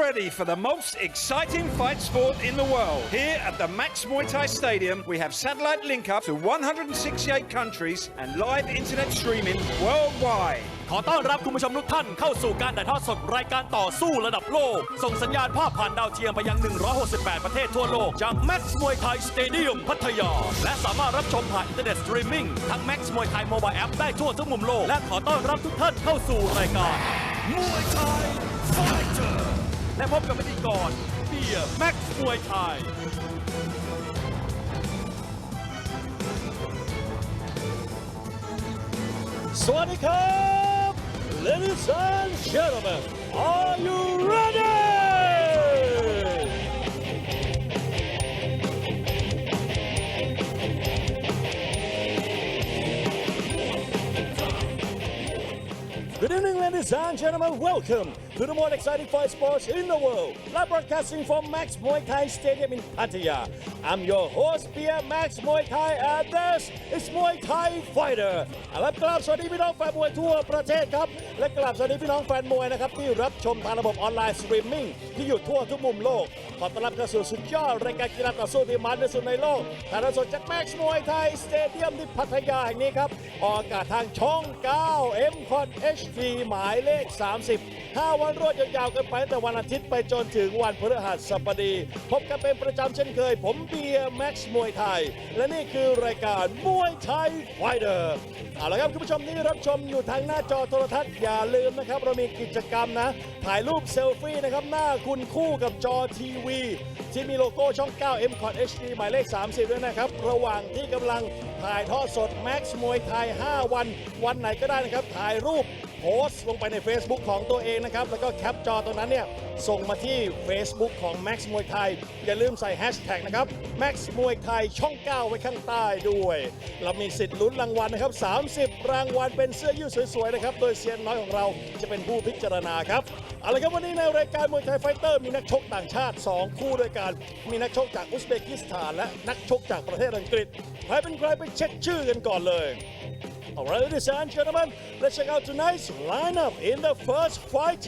ready for the most exciting fight sport in the world. Here at the Max Muay Thai Stadium, we have satellite link up to 168 countries and live internet streaming worldwide. ขอต้อนรับคุณผู้ชมทุกท่านเข้าสู่การถ่ายทอดสดรายการต่อสู้ระดับโลกส่งสัญญาณภาพผ่านดาวเทียมไปยัง168ประเทศทั่วโลกจาก Max Muay Thai Stadium พัทยาและสามารถรับชมผ่านอินเทอร์เน็ตสตรีมมิ่งทั้ง Max Muay Thai Mobile App ได้ทั่วทุกมุมโลกและขอต้อนรับทุกท่านเข้าสู่รายการ Muay Thai Fighter และพบกับพิธีกรเบียร์ Max Muay Thaiสวัสดีครับ Ladies and gentlemen, are you ready? Good evening, ladies and gentlemen. Welcome to the most exciting fight sports in the world. Live broadcasting from Max Muay Thai Stadium in Pattaya. I'm your host, Pierre Max Muay Thai, and this is Muay Thai Fighter. และกราบสวัสดีพี่น้องแฟนมวยทั่วประเทศครับและกราบสวัสดีพี่น้องแฟนมวยนะครับที่รับชมทางระบบออนไลน์สตรีมมิ่งที่อยู่ทั่วทุกมุมโลกขอต้อนรับเข้าสู่สุดยอดรายการกีฬาต่อสู้ที่มันที่สุดในโลกถ่ายทอดสดจาก Max Muay Thai Stadium ที่พัทยาแห่งนี้ครับออกอากาศทางช่อง 9 M Con HD หมายเลข 30 5 วันรวดยาวๆกันไปตั้งแต่วันอาทิตย์ไปจนถึงวันพฤหัสบดีพบกันเป็นประจำเช่นเคยผมเบียร์ Max Muay Thai และนี่คือรายการ Muay Thai Fighter เอาละครับคุณผู้ชมที่รับชมอยู่ทางหน้าจอโทรทัศน์อย่าลืมนะครับเรามีกิจกรรมนะถ่ายรูปเซลฟี่นะครับหน้าคุณคู่กับจอทีวีที่มีโลโก้ช่อง 9 M Con HD หมายเลข 30 ด้วยนะครับระหว่างที่กำลังถ่ายทอดสด Max Muay Thai 5 วันไหนก็ได้นะครับถ่ายรูปโพสต์ลงไปใน Facebook ของตัวเองนะครับแล้วก็แคปจอตรงนั้นเนี่ยส่งมาที่ Facebook ของ Max Muay Thai อย่าลืมใส่แฮชแท็กนะครับ Max Muay Thai ช่อง 9 ไว้ข้างใต้ด้วยเรามีสิทธิ์ลุ้นรางวัลนะครับ30รางวัลเป็นเสื้อยืดสวยๆนะครับโดยเซียนน้อยของเราจะเป็นผู้พิจารณาครับเอาละครับวันนี้ในรายการมวยไทยไฟเตอร์มีนักชกต่างชาติ2คู่ด้วยกันมีนักชกจากอุซเบกิสถานและนักชกจากประเทศอังกฤษใครเป็นใครไปเช็คชื่อกันก่อนเลย Alright, ladies and gentlemen, let's check out tonight's lineup. In the first fight,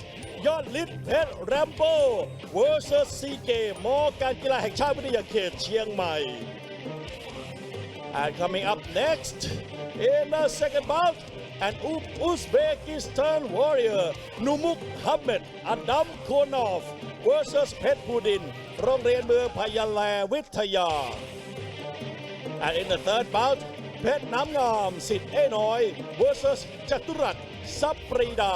ยอดฤทธิ์เพชรแรมโบ้ vs ซีเกมอการกีฬาแห่งชาติวิทยาเขตเชียงใหม่ And coming up next, in the second bout, an Uzbekistan warrior, Numuk Hamid Adam Konov vs เพชรภูดินทร์โรงเรียนเมืองพะยาแลวิทยา And in the third bout, เพชรน้ำงามสิทธิ์เอ้น้อย vs จตุรัสซับปรีดา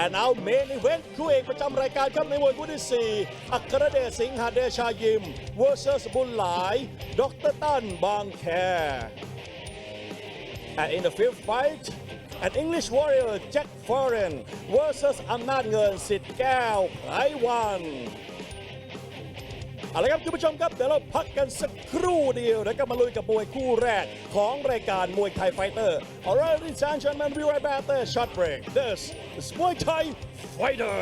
And now main event คู่เอกประจำรายการครับในมวยคู่ที่ 4 อัครเดชสิงหเดชายิม vs บุญหลายดรตั้นบางแค And in the fifth fight, an English warrior Jack Foreign vs อำนาจเงินสิทธิ์แก้วไพรวันเอาละครับคุณผู้ชมครับเดี๋ยวเราพักกันสักครู่เดียวแล้วก็มาลุยกับมวยคู่แรกของรายการมวยไทยไฟเตอร์ Alright, ladies and gentlemen, we'll be right back after a short break. This is Muay Thai Fighter.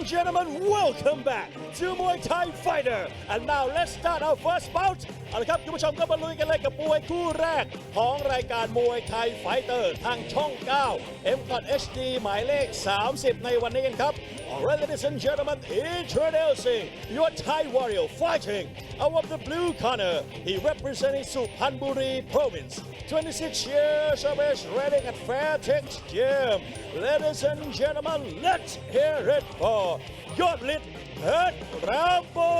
and gentlemen, welcome back to Muay Thai Fighter. And now let's start our first bout. เอาละครับคุณผู้ชมก็มาลุยกันเลยกับมวยคู่แรกของรายการมวยไทยไฟเตอร์ทางช่อง 9 M HD หมายเลข 30 ในวันนี้กันครับ Alright, ladies and gentlemen, introducing your Thai warrior fighting out of the blue corner. He representing Suphanburi Province. 26 years of age, training at Fairtex Gym. Ladies and gentlemen, let's hear it for Yodlit Pet Rambo.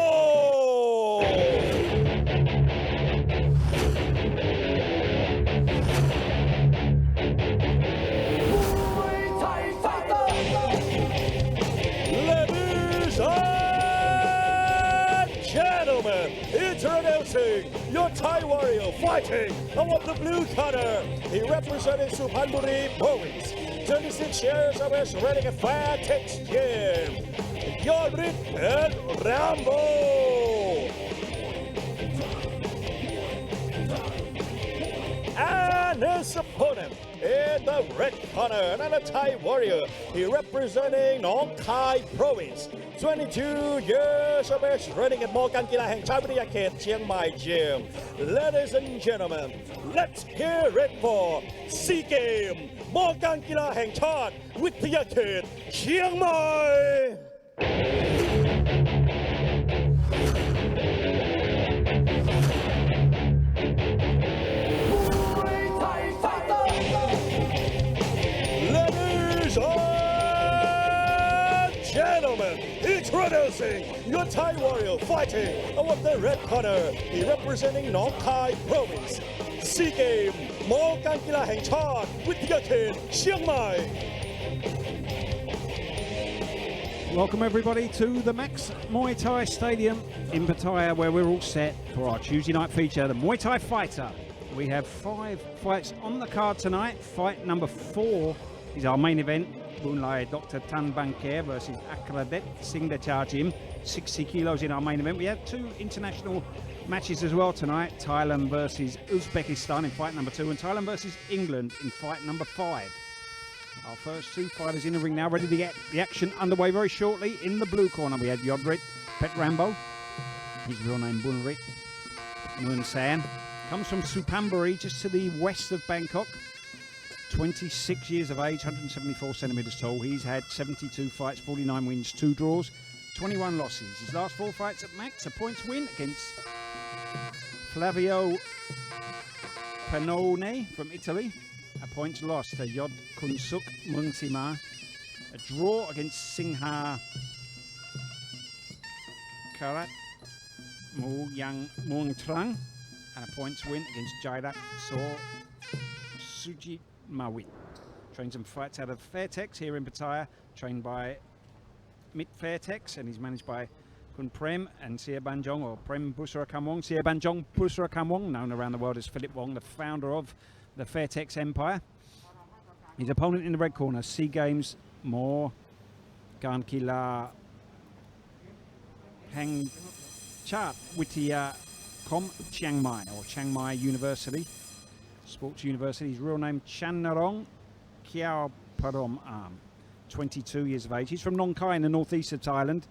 Ladies and gentlemen, introducing your Thai warrior fighting out of the blue corner. He representing Suphanburi Province. 26 years of age, running a Fairtex Gym. Yodlit Pet Rambo. And his opponent in the red corner, another Thai warrior. He representing Nong Khai Province. 22 years of age, running at Morgan Gila Heng Chai Vittaya Khet Chiang Mai Gym. Ladies and gentlemen, let's hear it for SEA Games Morgan Gila Heng Chai Vittaya Khet Chiang Mai. Ladies and gentlemen, introducing your Thai warrior fighting out of the red corner. He representing Nong Khai Province. SEA Games มอการกีฬาแห่งชาติวิทยาเขตเชียงใหม่ Welcome everybody to the Max Muay Thai Stadium in Pattaya, where we're all set for our Tuesday night feature, the Muay Thai Fighter. We have 5 fights on the card tonight. Fight number 4 is our main event. Bunlai Dr. Tan Bangkare versus Akradet Singdachar Jim. 60 kilos in our main event. We have 2 international matches as well tonight. Thailand versus Uzbekistan in fight number 2 and Thailand versus England in fight number 5. Our first 2 fighters in the ring now, ready to get the action underway very shortly. In the blue corner we have Yodlit Pet Rambo. His real name Bunrit Moon San. Comes from Suphanburi, just to the west of Bangkok. 26 years of age, 174 centimetres tall. He's had 72 fights, 49 wins, 2 draws, 21 losses. His last 4 fights at Max, a points win against Flavio Panone from Italy. A points loss to Yod Kunsuk Mungsima. A draw against Singha Karat Muang Trang. And a points win against Jairak Saw Suji Mawit. Trains and fights out of Fairtex here in Pattaya, trained by Mit Fairtex, and he's managed by Kun Prem and Sia Banjong, or Prem Busra Kamwong, Sia Banjong Busra Kamwong, known around the world as Philip Wong, the founder of the Fairtex Empire. His opponent in the red corner, SEA Games Mo Gan Kila Heng Chat Witia Kom Chiang Mai, or Chiang Mai University, Sports University. His real name Channarong Kiao Parom Am, 22 years of age. He's from Nong Khai in the northeast of Thailand.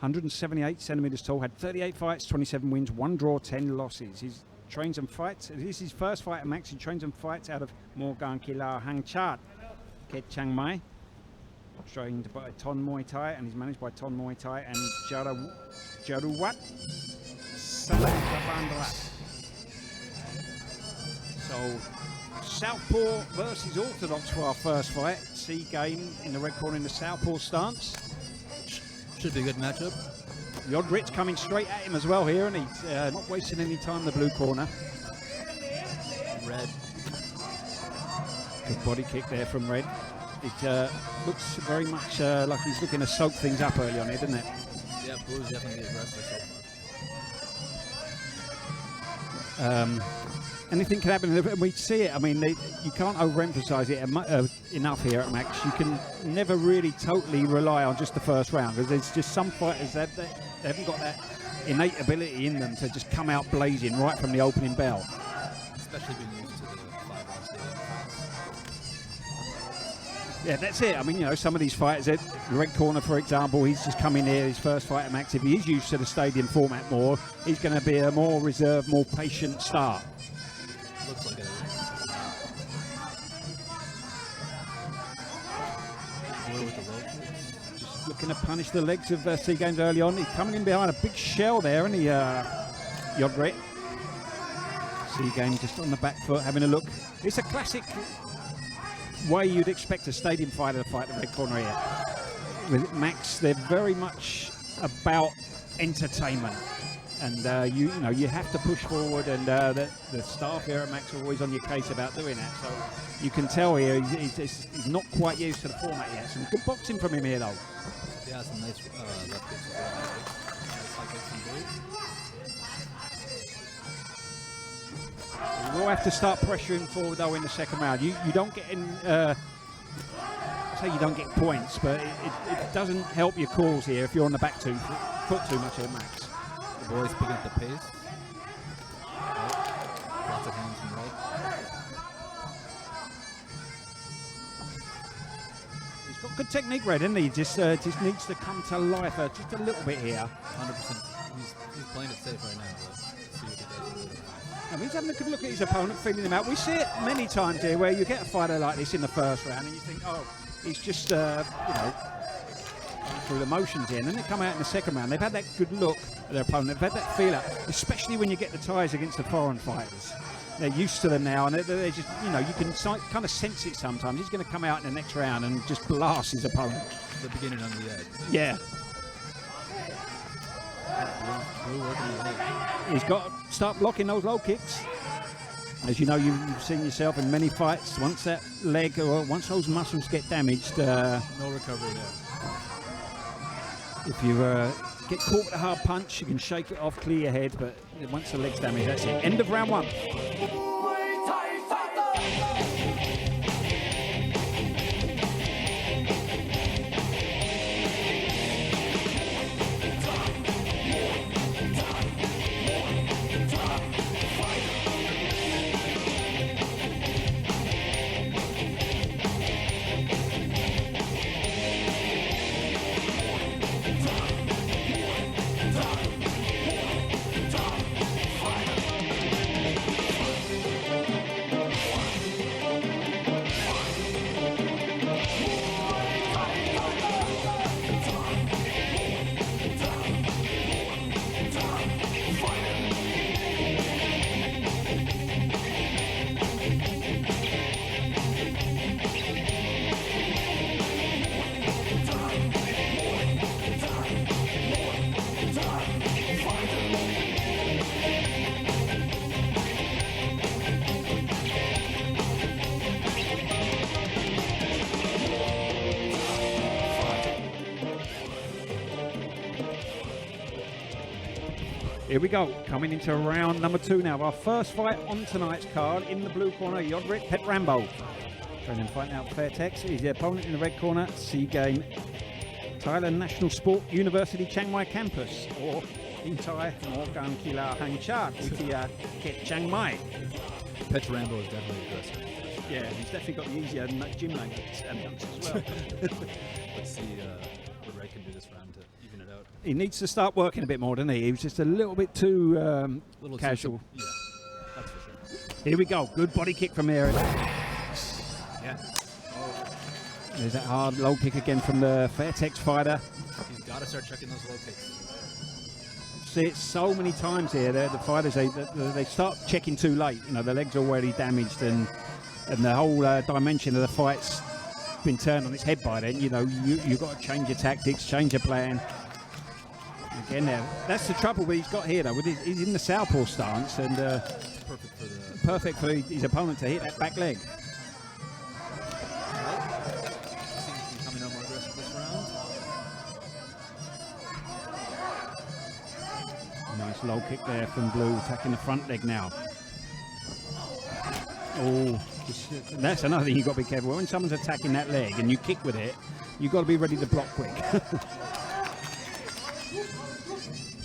178 centimetres tall, had 38 fights, 27 wins, 1 draw, 10 losses. He trains and fights. This is his first fight at Max. He trains and fights out of Morgan Kila Hang Chat, Khet Chiang Mai. Trained by Ton Muay Thai, and he's managed by Ton Muay Thai and Jaruwat Salakabandra. So, Southpaw versus Orthodox for our first fight. SEA Game in the red corner in the Southpaw stance. Should be a good matchup. Yodrit's coming straight at him as well here, and he's not wasting any time in the blue corner. Red. Good body kick there from Red. It looks very much like he's looking to soak things up early on here, doesn't it? Yeah, Blue's definitely aggressive so far. Anything can happen, and we see it. I mean, you can't overemphasize it enough here at Max. You can never really totally rely on just the first round, because there's just some fighters that they haven't got that innate ability in them to just come out blazing right from the opening bell. Especially being used to the 5 rounds. Yeah, that's it. I mean, you know, some of these fighters at the red corner, for example, he's just come in here, his first fight at Max. If he is used to the stadium format more, he's going to be a more reserved, more patient start. Looks like it. Muay with the low kicks. Just looking to punish the legs of C Games early on. He's coming in behind a big shell there, isn't he, Yodrit? C Game just on the back foot, having a look. It's a classic way you'd expect a stadium fighter to fight the red corner here. With Max, they're very much about entertainment, and you know you have to push forward, and the staff here at Max are always on your case about doing that. So you can tell here he's not quite used to the format yet. Some good boxing from him here though. Yeah, some nice left kicks as well. Nice high kicks from Blue. We'll have to start pressuring forward though in the second round. You don't get in. I say you don't get points, but it doesn't help your cause here if you're on the back foot too much at Max. The boys picking up the pace. Lots of hands from right. He's got good technique, Red, isn't he? Just needs to come to life just a little bit here. 100%. He's playing it safe right now. Let's see what he does. And he's having a good look at his opponent, feeling him out. We see it many times here where you get a fighter like this in the first round and you think, oh, he's just, you know, through the motions here. And then they come out in the second round. They've had that good look at their opponent. They've had that feel out, especially when you get the ties against the foreign fighters. They're used to them now, and they're just, you know, you can kind of sense it sometimes. He's going to come out in the next round and just blast his opponent. The beginning on the edge. Yeah. Blue working his leg. He's got to start blocking those low kicks. As you know, you've seen yourself in many fights, once that leg or once those muscles get damaged. No recovery there. If you get caught with a hard punch, you can shake it off, clear your head, but once the leg's damaged, that's it. End of round one. Here we go, coming into round number 2 now. Our first fight on tonight's card. In the blue corner, Yodrit Pet Rambo. Training fighting out Fairtex. He's the opponent in the red corner, C Game Thailand National Sport University Chiang Mai campus. Or in Thai, Morgan Kila Hang Chat, Witia Ket Chiang Mai. Pet Rambo is definitely aggressive. Yeah, he's definitely got the easier gym names as well. Let's see what Ray can do this round to even it out. He needs to start working a bit more, doesn't he? He was just a little bit too casual. Yeah, that's for sure. Here we go. Good body kick from here. Yeah. There's that hard low kick again from the Fairtex fighter. He's got to start checking those low kicks. See it so many times here. The fighters they start checking too late. You know, the legs are already damaged, and the whole dimension of the fight's been turned on its head by then. You know, you've got to change your tactics, change your plan. Again, there. That's the trouble that he's got here, though. He's in the southpaw stance, and perfect for his opponent to hit that back leg. Seems to be coming out more aggressive this round. Nice low kick there from Blue, attacking the front leg now. Oh, that's another thing you've got to be careful. When someone's attacking that leg and you kick with it, you've got to be ready to block quick.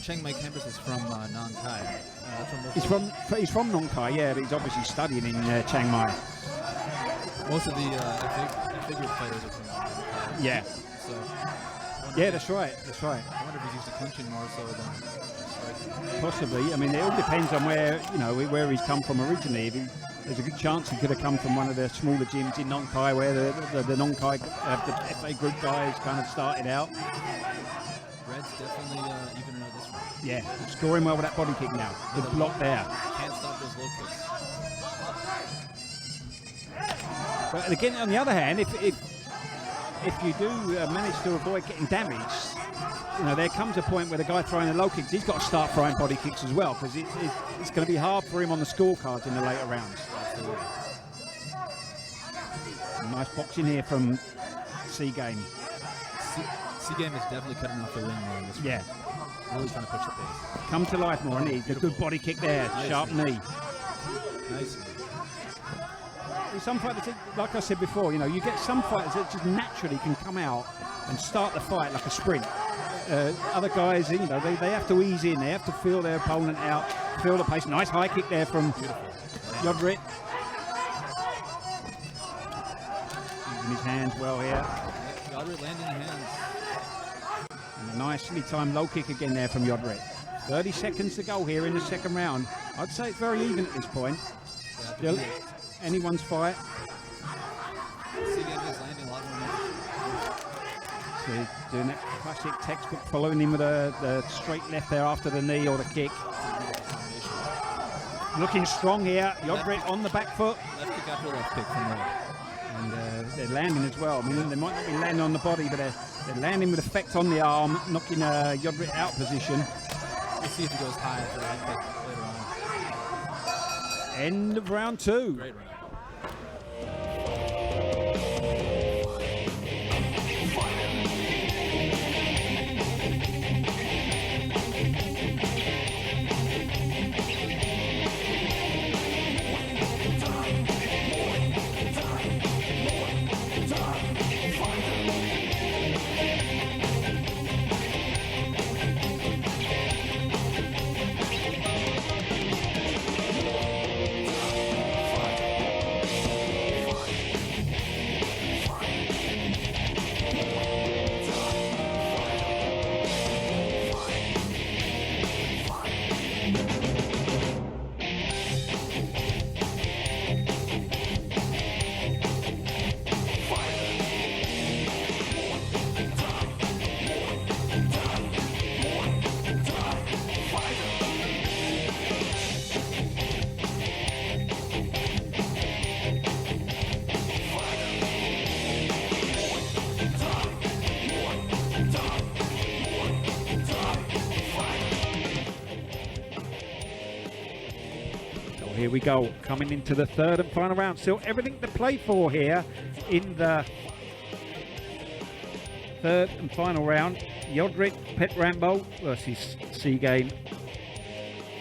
Chiang Mai campus is from Nong Khai. He's from Nong Khai, yeah, but he's obviously studying in Chiang Mai. Most of the FA figured fighters are from Yeah. So, Yeah, that's right. That's right. I wonder if he's used to clinching more so than striking. Possibly. I mean, it all depends on where, you know, where he's come from originally. There's a good chance he could have come from one of the smaller gyms in Nong Khai where the Nong Khai, the FA group guys kind of started out. Red's definitely evening out this one. Yeah, scoring well with that body kick now. Good block there. Can't stop those low kicks. But again, on the other hand, if you do manage to avoid getting damaged, you know, there comes a point where the guy throwing the low kicks, he's got to start throwing body kicks as well, because it's going to be hard for him on the scorecards in the later rounds. Absolutely. Nice boxing here from C-Game. C-Game is definitely cutting off the ring more in this Yeah. round. Really trying to push the pace. Come to life more, isn't he? The good body kick there, Nice. sharp knee. Nice. Some fighters, like I said before, you know, you get some fighters that just naturally can come out and start the fight like a sprint. Other guys, you know, they have to ease in. They have to feel their opponent out, feel the pace. Nice high kick there from Yodrit. Using his hands well here. Yodrit landing the hands. And a nicely timed low kick again there from Yodrit. 30 seconds to go here in the second round. I'd say it's very even at this point. Still anyone's fight. C-Game is landing a lot more. So doing that classic textbook, following him with the straight left there after the knee or the kick. Looking strong here. Yodrit on the back foot. Left kick after left kick from Red. And they're landing as well. I mean, they might not be landing on the body, but they're landing with effect on the arm, knocking Yodrit out position. We'll see if he goes high after that kick later on. End of round two. Great round. Here we go, coming into the third and final round. Still everything to play for here in the third and final round. Yodrit Pet Rambo versus C-Game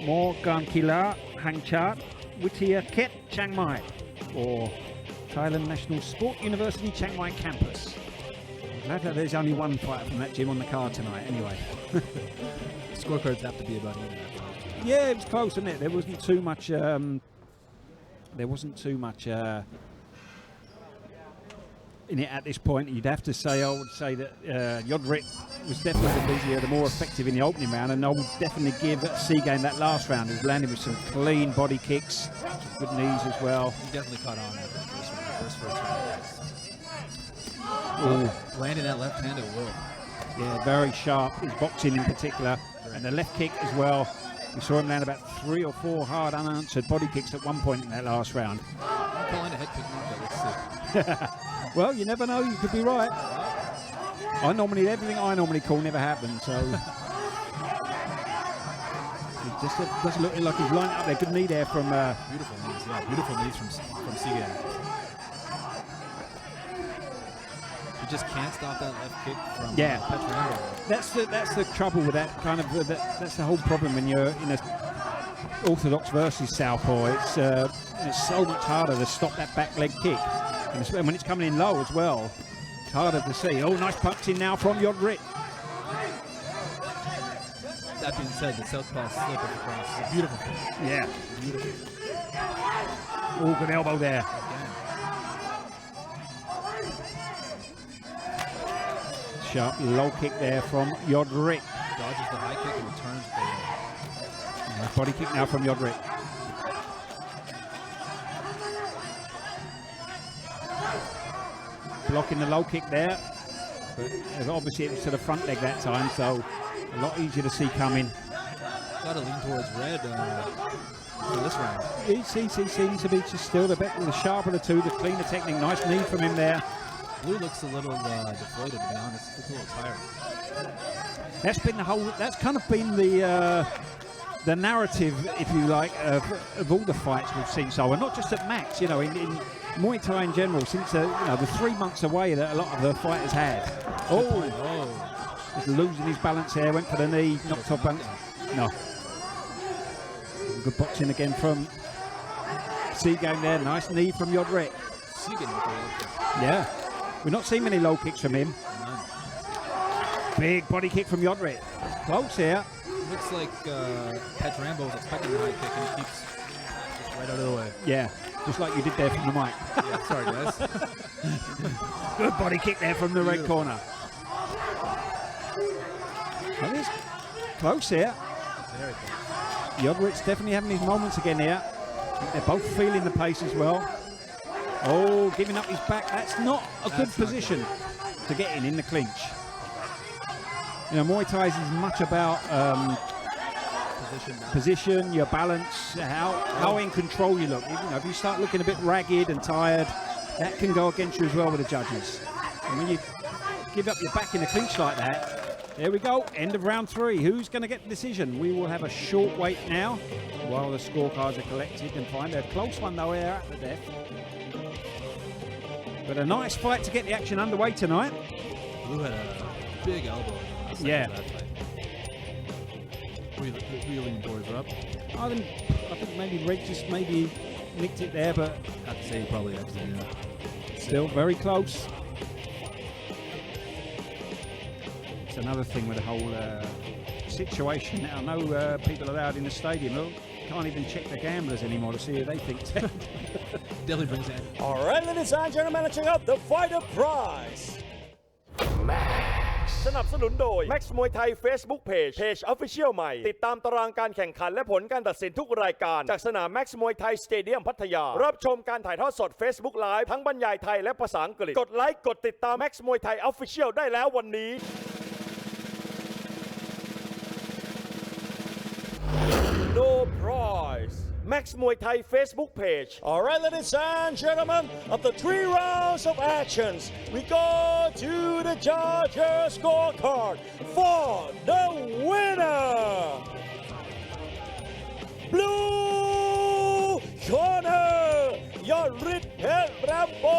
Morgan Kila Hangchat Witia Ket Chiang Mai, or Thailand National Sport University Chiang Mai campus. I'm glad that there's only one fighter from that gym on the card tonight anyway. Scorecards have to be about even. Yeah, it was close, wasn't it? There wasn't too much. In it at this point. You'd have to say, I would say that Yodrit was definitely the busier, the more effective in the opening round, and I would definitely give C-Game that last round. He was landing with some clean body kicks, good knees as well. He definitely caught on after the first round. Landing that left hand at will. Yeah, very sharp. His boxing in particular, and the left kick as well. We saw him land about 3 or 4 hard unanswered body kicks at one point in that last round. I'm calling a head kick knockout. Let's see. Well, you never know. You could be right. Everything I normally call never happens. So it just doesn't look like he's lined up there. Good knee there from. Beautiful knees. Yeah, beautiful knees from C-Game. You just can't stop that left kick from Petrangelo. That's the trouble with that kind of. That's the whole problem when you're in a orthodox versus southpaw. It's so much harder to stop that back leg kick, and when it's coming in low as well, it's harder to see. Oh, nice punch in now from Yodrit. That being said, the southpaw slip across is a beautiful thing. Yeah. Beautiful. Oh, good elbow there. Sharp low kick there from Yodrik. Dodges the high kick and returns the Nice body kick now from Yodrik. Blocking the low kick there. But obviously it was to the front leg that time, so a lot easier to see coming. Gotta lean towards red for this round. He seems to be just still the sharper of the two, the cleaner technique. Nice knee from him there. Blue looks a little deflated, to be honest. Looks a little tired. That's been the whole. That's kind of been the narrative, if you like, of all the fights we've seen. So, and not just at Max, you know, in Muay Thai in general, since the 3 months away that a lot of the fighters had. Just losing his balance here, went for the knee, knocked off balance. No. Good boxing again from Seagame there. Nice knee from Yodrik. Yeah. We've not seen many low kicks from him. Big body kick from Yodrik. Close here. Looks like Pet Rambo was expecting the high kick and he keeps just right out of the way. Yeah, just like you did there from the mic. Yeah, sorry guys. Good body kick there from the red corner. That is close here. Very close. Yodrik's definitely having his moments again here. I think they're both feeling the pace as well. Oh, giving up his back. That's not a good position to get in the clinch. You know, Muay Thai is much about position, your balance, how in control you look. You know, if you start looking a bit ragged and tired, that can go against you as well with the judges. And when you give up your back in a clinch like that, there we go, end of round 3. Who's going to get the decision? We will have a short wait now while the scorecards are collected and find a close one though here at the death. But a nice fight to get the action underway tonight. Blue had a big elbow. Yeah. Wheeling towards up. I think maybe Red just maybe nicked it there, but I'd say he probably exited. Yeah. still very close. It's another thing with the whole situation now. I know people allowed in the stadium can't even check the gamblers anymore to see who they think. Definitely brings that. All right, ladies and gentlemen, let's check out the fighter prize. Max สนับสนุนโดย Max Muay Thai Facebook Page Official ใหม่ติดตามตารางการแข่งขันและผลการตัดสินทุกรายการจากสนาม Max Muay Thai Stadium พัทยารับชมการถ่ายทอดสด Facebook Live ทั้งบรรยายไทยและภาษาอังกฤษกดไลค์กดติดตาม Max Muay Thai Official ได้แล้ววันนี้ No prize. Max Muay Thai Facebook page. All right, ladies and gentlemen, after 3 rounds of actions, we go to the judges' scorecard for the winner. Blue corner, Yodrik Rambo.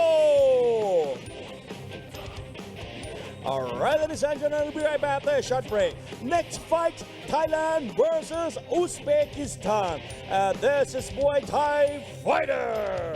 All right, ladies and gentlemen, we'll be right back after a short break. Next fight, Thailand versus Uzbekistan. And this is Muay Thai Fighter.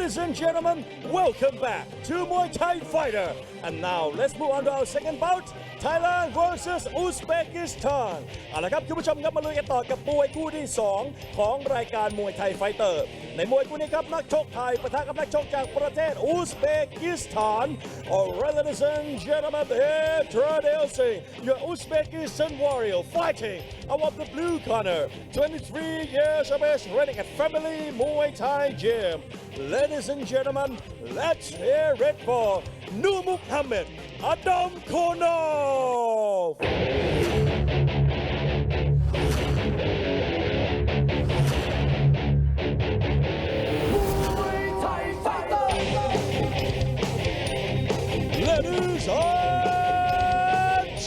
Ladies and gentlemen, welcome back to Muay Thai Fighter. And now let's move on to our second bout, Thailand versus Uzbekistan. เอาละครับคุณผู้ชมครับมาลุยกันต่อกับมวยคู่ที่2ของรายการมวยไทยไฟเตอร์ในมวยคู่นี้ครับนักชกไทยปะทะกับนักชกจากประเทศอุซเบกิสถาน Alright, ladies and gentlemen, introducing your Uzbekistan warrior fighting out of the blue corner, 23 years of age, running at Family Muay Thai Gym. Ladies and gentlemen, let's hear it for Nur Muhammad Adam Konov. Ladies and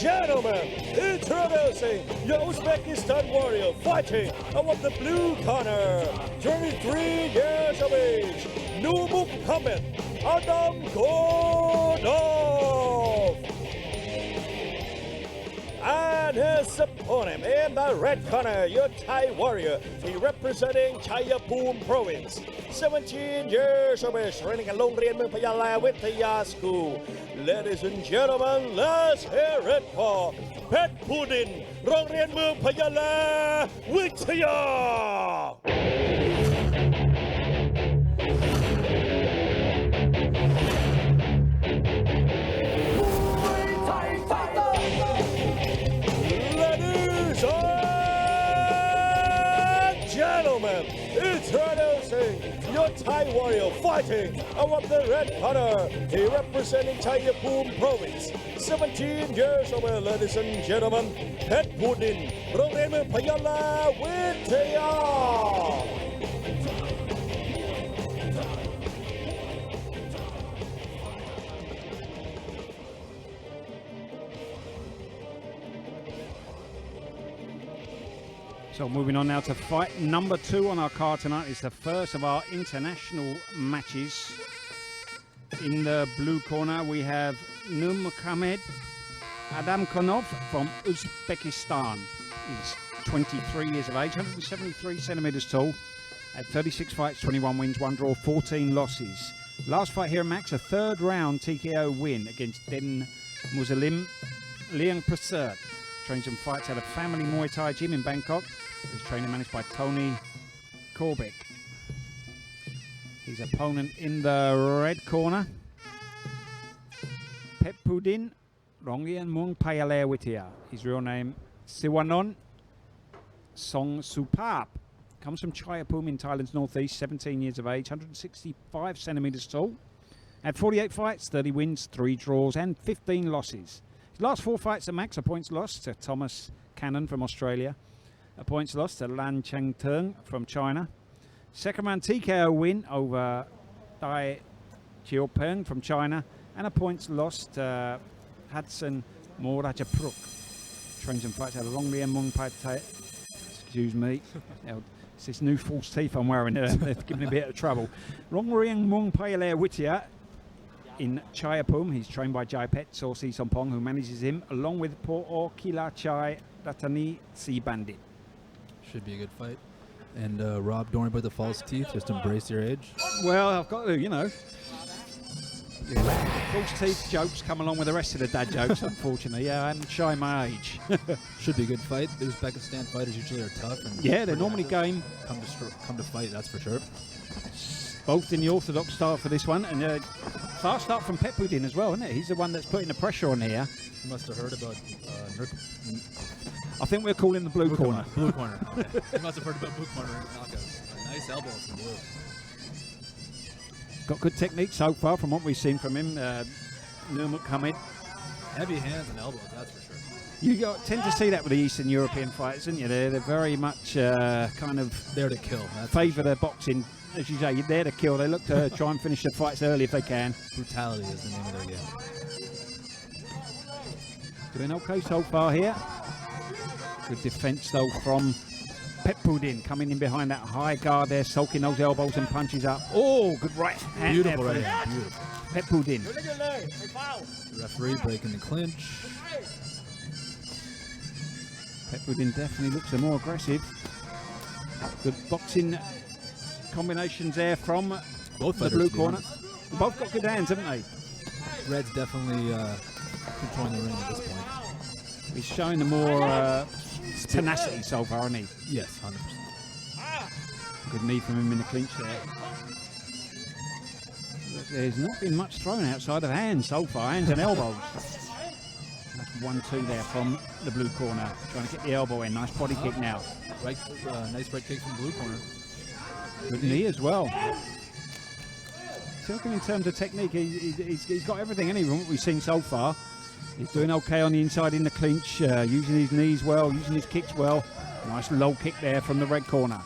gentlemen, introducing your Uzbekistan warrior fighting out of the blue corner, 23 years of age, Nur Muhammad Adam Konov. And his opponent in the red corner, your Thai warrior, he representing Chayapum Province, 17 years of age, training at โรงเรียนเมืองพะยาแลวิทยา School. Ladies and gentlemen, let's hear it for เพชรภูดินโรงเรียนเมืองพะยาแลวิทยา Ladies and gentlemen, introducing your Thai warrior fighting out of the red corner. He representing Chayapum Province, 17 years of age, ladies and gentlemen, เพชรภูดินโรงเรียนเมืองพะยาแลวิทยา So moving on now to fight number 2 on our card tonight. It's the first of our international matches. In the blue corner we have Nur Muhammad Adam Konov from Uzbekistan. He's 23 years of age, 173 centimeters tall. Had 36 fights, 21 wins, 1 draw, 14 losses. Last fight here at Max, a third round TKO win against Den Muslim Liang Prasad. Trains and fights at a family Muay Thai gym in Bangkok. His training managed by Tony Corbett. His opponent in the red corner, Pet Pudin Rongian Mung Payale Witia. His real name, Siwanon Song Supap. Comes from Chayapum in Thailand's northeast, 17 years of age, 165 centimeters tall. Had 48 fights, 30 wins, 3 draws, and 15 losses. His last 4 fights at Max, a points lost to Thomas Cannon from Australia, a points lost to Lan Chengtung from China, second round TKO win over Dai Chiopeng from China, and a points lost to Hudson Morajapruk. Trains and fights out of Long Lian Mung Pai Tai. Excuse me. It's this new false teeth I'm wearing. They're giving me a bit of trouble. Rongliang Mung Payale Witia in Chayapum. He's trained by Jai Pet Sorsi Sompong, who manages him, along with Po'o Kila Chai Ratani Si Bandit. Should be a good fight. And Rob, don't worry about the false teeth. Just embrace your age. Well, I've got to, you know. False teeth jokes come along with the rest of the dad jokes, unfortunately. Yeah, I haven't shown my age. Should be a good fight. The Uzbekistan fighters usually are tough. And yeah, they're normally game. Come to fight, that's for sure. Both in the orthodox style for this one. And fast start from Pepudin as well, isn't it? He's the one that's putting the pressure on here. You must have heard about I think we're calling the blue corner. Blue corner. You must have heard about blue corner knockouts. Nice elbows from blue. Got good technique so far from what we've seen from him. Nur Muhammad. Heavy hands and elbows, that's for sure. You tend to see that with the Eastern European fighters, don't you? They're very much kind of there to kill. Favour their boxing. As you say, you're there to kill. They look to try and finish the fights early if they can. Brutality is the name of their game. Doing okay so far here. Good defence though from Pepudin, coming in behind that high guard there, soaking those elbows and punches up. Oh, good right hand. Beautiful there right hand. Beautiful. Pepudin. The referee breaking the clinch. Pepudin definitely looks more aggressive. Good boxing combinations there from Both the fighters, blue to be corner. honest. Both got good hands, haven't they? Red's definitely controlling the ring at this point. He's showing the more tenacity so far, hasn't he? Yes, 100%. Good knee from him in the clinch there. There's not been much thrown outside of hands so far, hands and elbows. That's 1-2 there from the blue corner, trying to get the elbow in. Nice body kick now. Right, nice right kick from blue corner. Good knee as well. Talking in terms of technique, he's got everything, hasn't he, from what we've seen so far. He's doing okay on the inside in the clinch, using his knees well, using his kicks well. Nice low kick there from the red corner.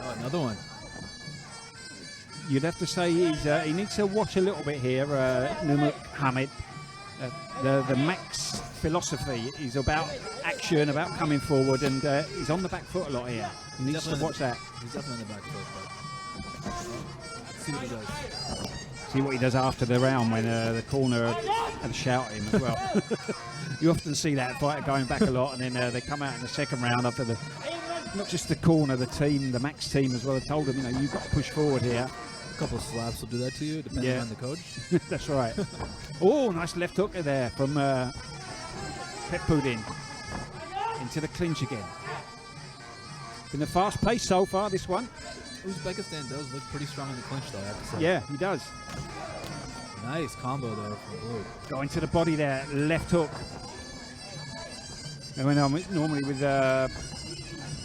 Oh, another one. You'd have to say he needs to watch a little bit here, Muhammad. The Max philosophy is about action, about coming forward, and he's on the back foot a lot here. He needs to watch that. He's definitely on the back foot, but see what he does. See what he does after the round when the corner and shout at him as well. You often see that fighter going back a lot, and then they come out in the second round after not just the corner, the team, the Max team as well. They told him, you've got to push forward here. A couple of slaps will do that to you, depending on the coach. That's right. Oh, nice left hook there from Pet Pudding into the clinch again. Been a fast pace so far, this one. Uzbekistan does look pretty strong in the clinch, though, I have to say. Yeah, he does. Nice combo there from blue. Going to the body there, left hook. And when I'm normally with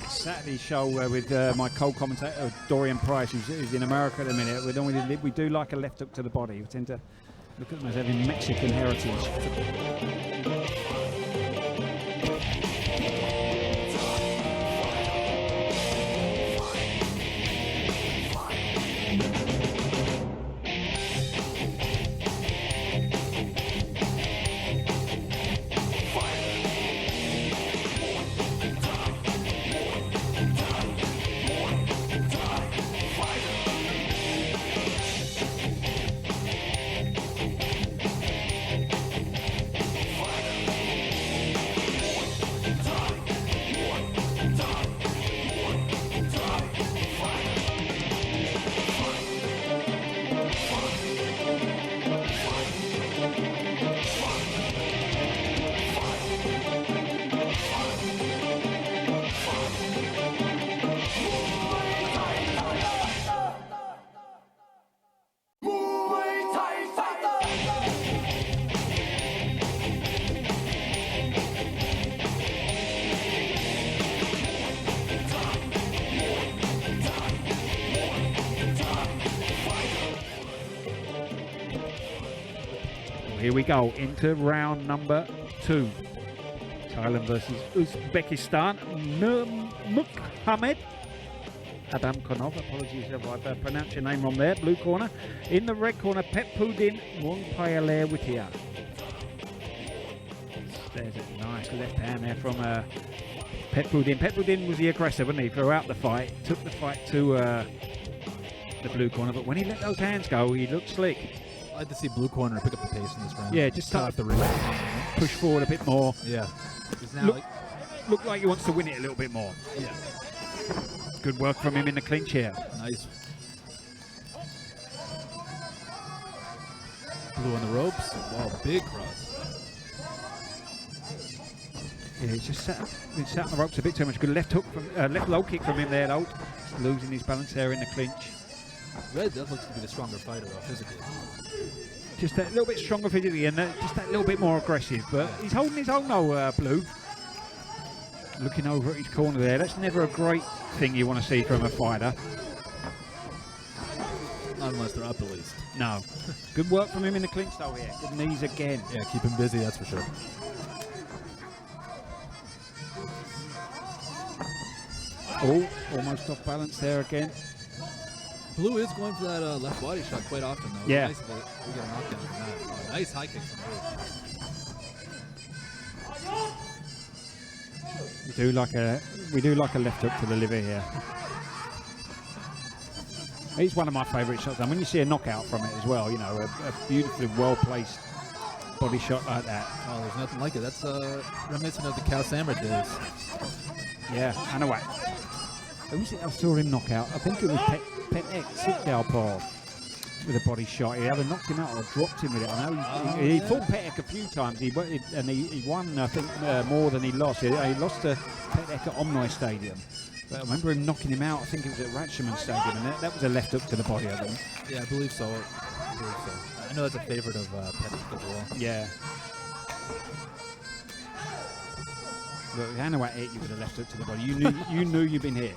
Saturday show with my co-commentator Dorian Price, who's in America at the minute, we do like a left hook to the body. We tend to look at them as having Mexican heritage. Here we go into round number 2. Thailand versus Uzbekistan. Muhammad Adam Konov, apologies if I've pronounced your name wrong there. Blue corner. In the red corner, Pet Puddin Wongpayaler Witia. There's a nice left hand there from Pet Puddin. Pet Puddin was the aggressor, wasn't he, throughout the fight. Took the fight to the blue corner, but when he let those hands go, he looked slick. I'd like to see blue corner pick up the pace in this round. Yeah, just start off the ring. Push forward a bit more. Yeah. Now Look like he wants to win it a little bit more. Yeah. Good work from him in the clinch here. Nice. Blue on the ropes. Wow, big cross. Yeah, he's just sat on the ropes a bit too much. Good left hook from left low kick from him there, though. Just losing his balance there in the clinch. Red does look to be the stronger fighter, though, physically. Just a little bit stronger physically and just that little bit more aggressive. But he's holding his own, though, Blue. Looking over at his corner there. That's never a great thing you want to see from a fighter. Unless they're up, at least. No. Good work from him in the clinch, though, here. Good knees again. Yeah, keep him busy, that's for sure. Oh, almost off balance there again. Blue is going for that left body shot quite often, though. Yeah. It's nice that we get a knockdown from that. Nice high kick from Blue. We do like a left hook to the liver here. It's one of my favourite shots, and when you see a knockout from it as well, you know, a beautifully well-placed body shot like that. Oh, there's nothing like it. That's reminiscent of the Cal Samra days. Yeah, I know what. Who was it I saw him knock out? I think it was Petek Southpaw with a body shot. He either knocked him out or dropped him with it. I know he fought Petek a few times. He won, I think, more than he lost. He lost to Petek at Muay Stadium. But I remember him knocking him out. I think it was at Ratchaman Stadium, and that was a left hook to the body, I think. Yeah, I believe so. I know that's a favorite of Petek as well. Yeah. Look, if Hanawat hit you with a left hook to the body, you knew you'd been hit.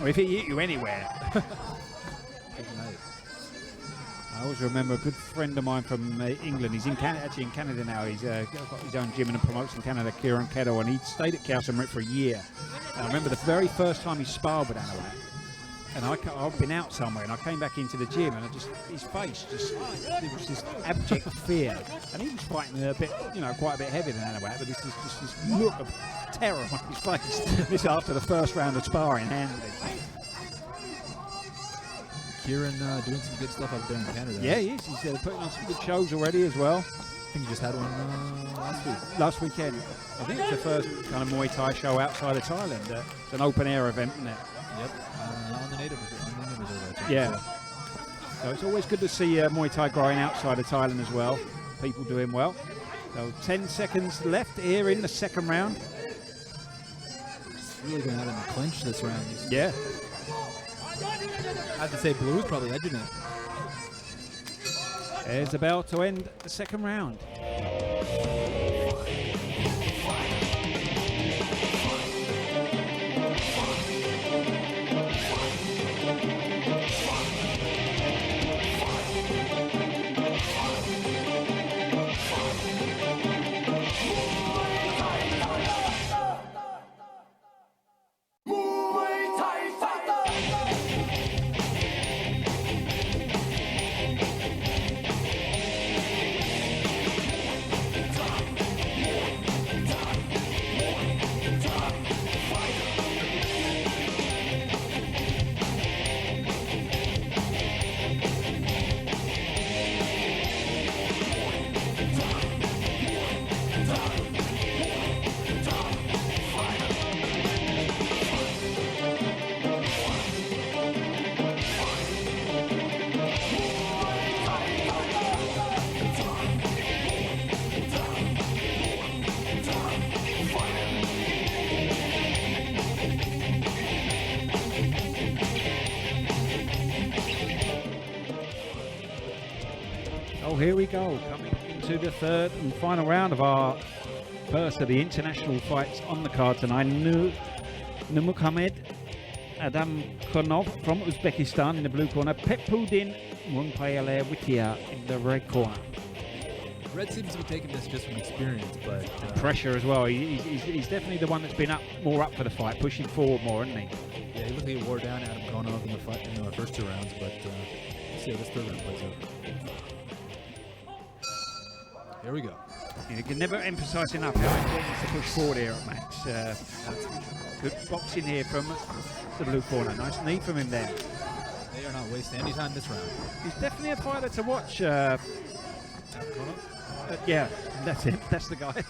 Or if he hit you anywhere. Good night. I always remember a good friend of mine from England. He's in Canada, actually in Canada now. He's got his own gym and promotes in Canada, Kieran Kettle, and he stayed at Kowsam for a year. And I remember the very first time he sparred with Hanawat. And I've been out somewhere, and I came back into the gym, and his face it was just abject fear. And he was fighting a bit, quite a bit heavier than Hanawat, but this is just this look of terror on his face. This after the first round of sparring, handling. Kieran doing some good stuff up there in Canada. Yeah, he is. He's putting on some good shows already as well. I think he just had one last week. Last weekend. I think it's the first kind of Muay Thai show outside of Thailand. It's an open air event, isn't it? Yep. On the native reserve. Yeah. So it's always good to see Muay Thai growing outside of Thailand as well. People doing well. So 10 seconds left here in the second round. It's really going out in the clinch this round. Yeah. I have to say, Blue's probably edging it. There's the bell to end the second round. Here we go, coming into the third and final round of our first of the international fights on the card tonight. Nurmukhamed Adam Konov from Uzbekistan in the blue corner, Pepudin Munpayale Witia in the red corner. Red seems to be taking this just from experience, but pressure as well. He's definitely the one that's been more up for the fight, pushing forward more, isn't he? Yeah, he looked like he wore down Adam Konov in the fight in the first two rounds, but let's see how this third round plays out. Here we go. You can never emphasise enough how important it is to push forward here at Max. Good boxing here from the blue corner. Nice knee from him there. They are not wasting any time this round. He's definitely a fighter to watch. Yeah, that's it. That's the guy.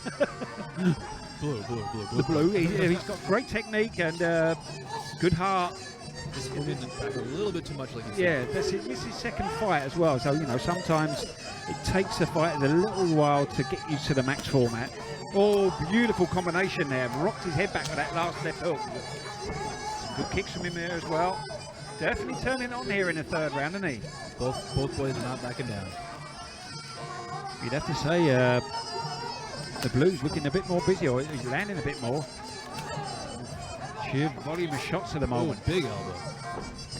Blue. He's got great technique and good heart. Just moving back a little bit too much, like you said. Yeah, this is his second fight as well. So, sometimes it takes the fighters a little while to get used to the Max format. Oh, beautiful combination there. Rocked his head back with that last left hook. Some good kicks from him there as well. Definitely turning on here in the third round, isn't he? Both boys are not backing down. You'd have to say the Blues looking a bit more busy, or he's landing a bit more. Sheer volume of shots at the moment. Oh, big elbow.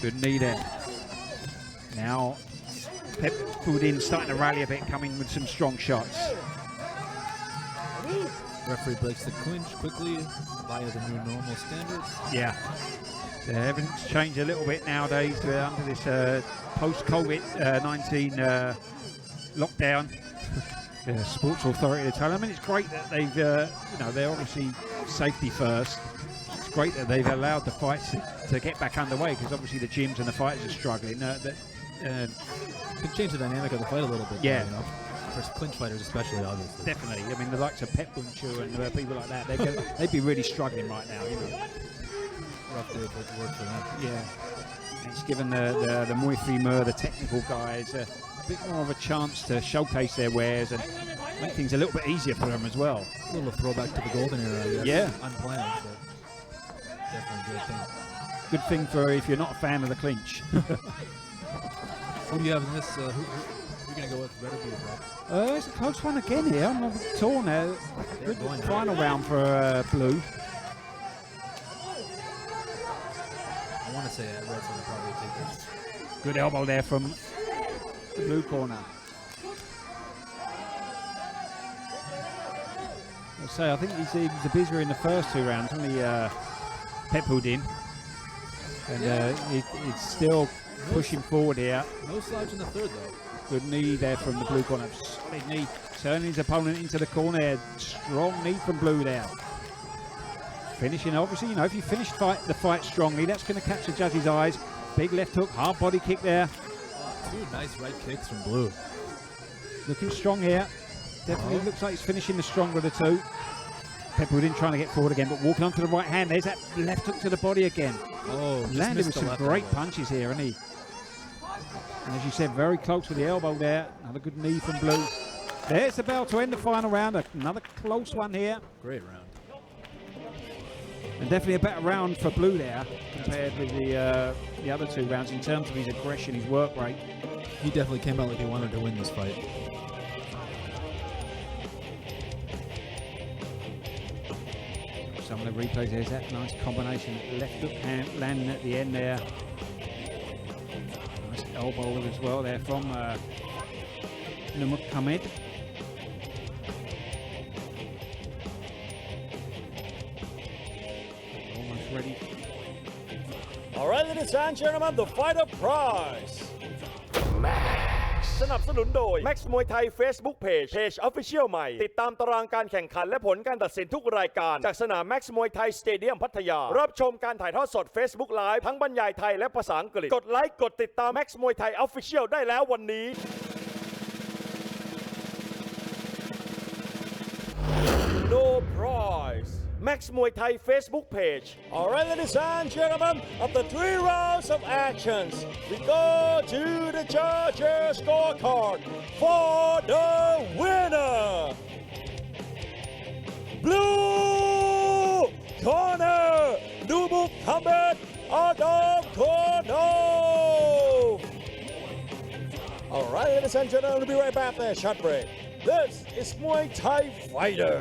Good knee there. Now, Pepudin starting to rally a bit, coming with some strong shots. Referee breaks the clinch quickly via the new normal standards. Yeah. Everything's changed a little bit nowadays under this post-COVID-19 lockdown. The Sports Authority of Thailand. I mean, it's great that they've, they're obviously safety first. It's great that they've allowed the fights to get back underway, because obviously the gyms and the fighters are struggling. Could change the dynamic of the fight a little bit. Yeah. For clinch fighters especially, obviously. Definitely. I mean, the likes of Pep Bunchu and people like that, they'd be really struggling right now, Rough day of work for them. Yeah. It's given the Muay Thai, the technical guys, a bit more of a chance to showcase their wares and make things a little bit easier for them as well. A little throwback to the golden era, I guess. Yeah. Unplanned, but definitely a good thing. Good thing for if you're not a fan of the clinch. Who do you have in this? Who you're going to go with, red or blue, Rob? It's a close one again here. I'm not torn now. Good final round for blue. I want to say red's going to probably take this. Good elbow there from the blue corner. I think he's a busier in the first 2 rounds. Only pep-hood in. And he's still pushing forward here. No slouch in the third, though. Good knee there from the blue corner. Solid knee. Turning his opponent into the corner. Strong knee from blue there. Finishing, obviously, you know, if you finish the fight strongly, that's going to catch the judge's eyes. Big left hook, hard body kick there. 2 nice right kicks from blue. Looking strong here. Definitely looks like he's finishing the stronger of the 2. Pepperwood in trying to get forward again, but walking onto the right hand. There's that left hook to the body again. Oh, landed with some great punches here, isn't he? And as you said, very close with the elbow there. Another good knee from blue. There's the bell to end the final round. Another close one here. Great round. And definitely a better round for blue there compared with the other 2 rounds in terms of his aggression, his work rate. He definitely came out like he wanted to win this fight. Some of the replays, there's that nice combination. Left hook hand landing at the end there. Nice elbow as well there from Nurmagomedov. Almost ready. All right, ladies and gentlemen, the fighter prize สนับสนุนโดย Max Muay Thai Facebook Page Official ใหม่ติดตามตารางการแข่งขันและผลการตัดสินทุกรายการจากสนาม Max Muay Thai Stadium พัทยารับชมการถ่ายทอดสด Facebook Live ทั้งบรรยายไทยและภาษาอังกฤษกดไลค์กดติดตาม Max Muay Thai Official ได้แล้ววันนี้ No prize Max Muay Thai Facebook page. All right, ladies and gentlemen, after 3 rounds of actions, we go to the judges' scorecard for the winner. Blue corner, Nurmagomedov Adam Kornov. All right, ladies and gentlemen, we'll be right back there. Short break. This is Muay Thai Fighter.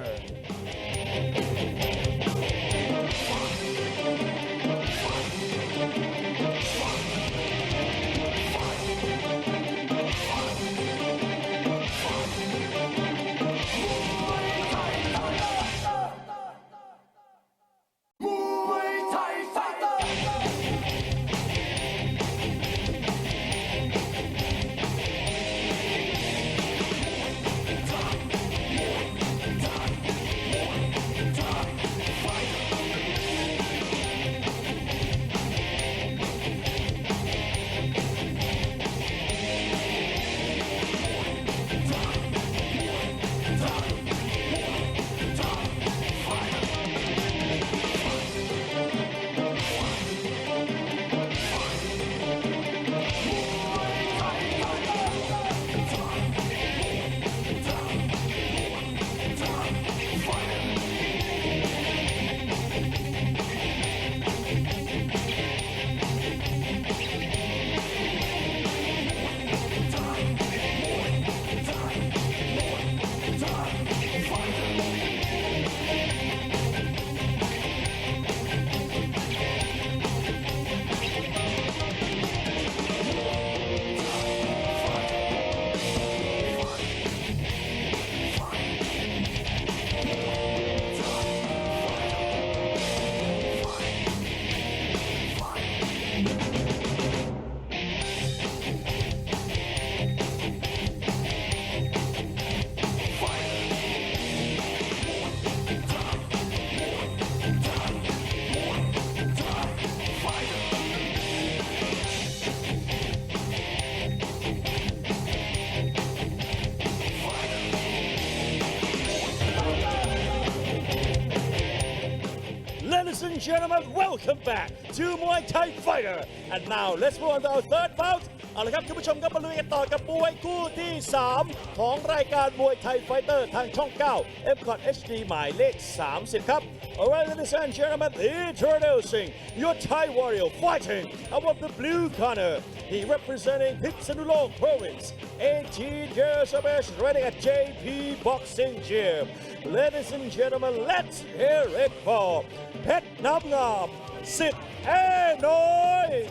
gentlemen, welcome back to Muay Thai Fighter. And now let's move on to our third bout. เอาละครับคุณผู้ชมครับมาลุยกันต่อกับมวยคู่ที่ 3 ของรายการมวยไทยไฟเตอร์ทางช่อง 9 M-Cot HD หมายเลข 30 ครับ Alright, ladies and gentlemen, introducing your Thai warrior fighting out of the blue corner. He representing Pitsanulok Province, 18 years of age, training at JP Boxing Gym. Ladies and gentlemen, let's hear it for Pet Nam Ngam, Sit Noi.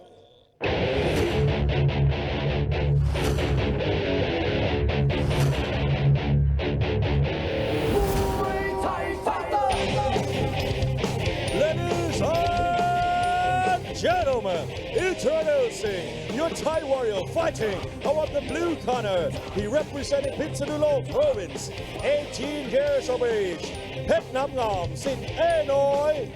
Ladies and gentlemen, introducing your Thai warrior fighting out of the blue corner. He representing Pitsanulok Province, 18 years of age, Pet Nam Ngam, Sit Noi.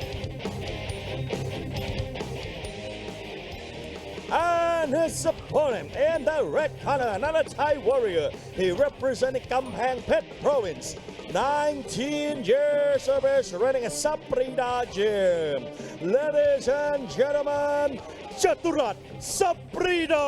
And his opponent in the red corner, another Thai warrior. He representing Kampang Phet Province, 19 years of age, running a Saprida Gym. Ladies and gentlemen, Chaturat Saprida.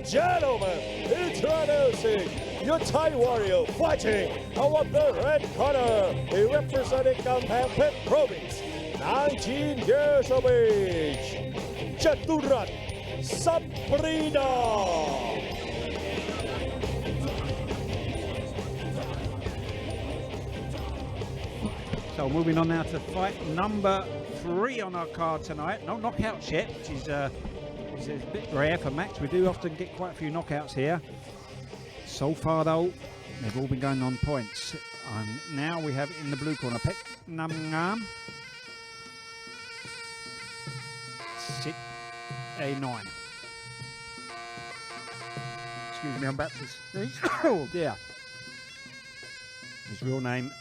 Gentlemen, introducing your Thai warrior fighting out of the red corner. He representing Kampang Phet Province, 19 years of age, Chaturat Saprida. So moving on now to fight number 3 on our card tonight. No knockouts yet, which is a bit rare for Max. We do often get quite a few knockouts here. So far though, they've all been going on points. And now we have in the blue corner Pet Nam Ngam, Sit A9. Excuse me, I'm about to sneeze. Oh dear. His real name,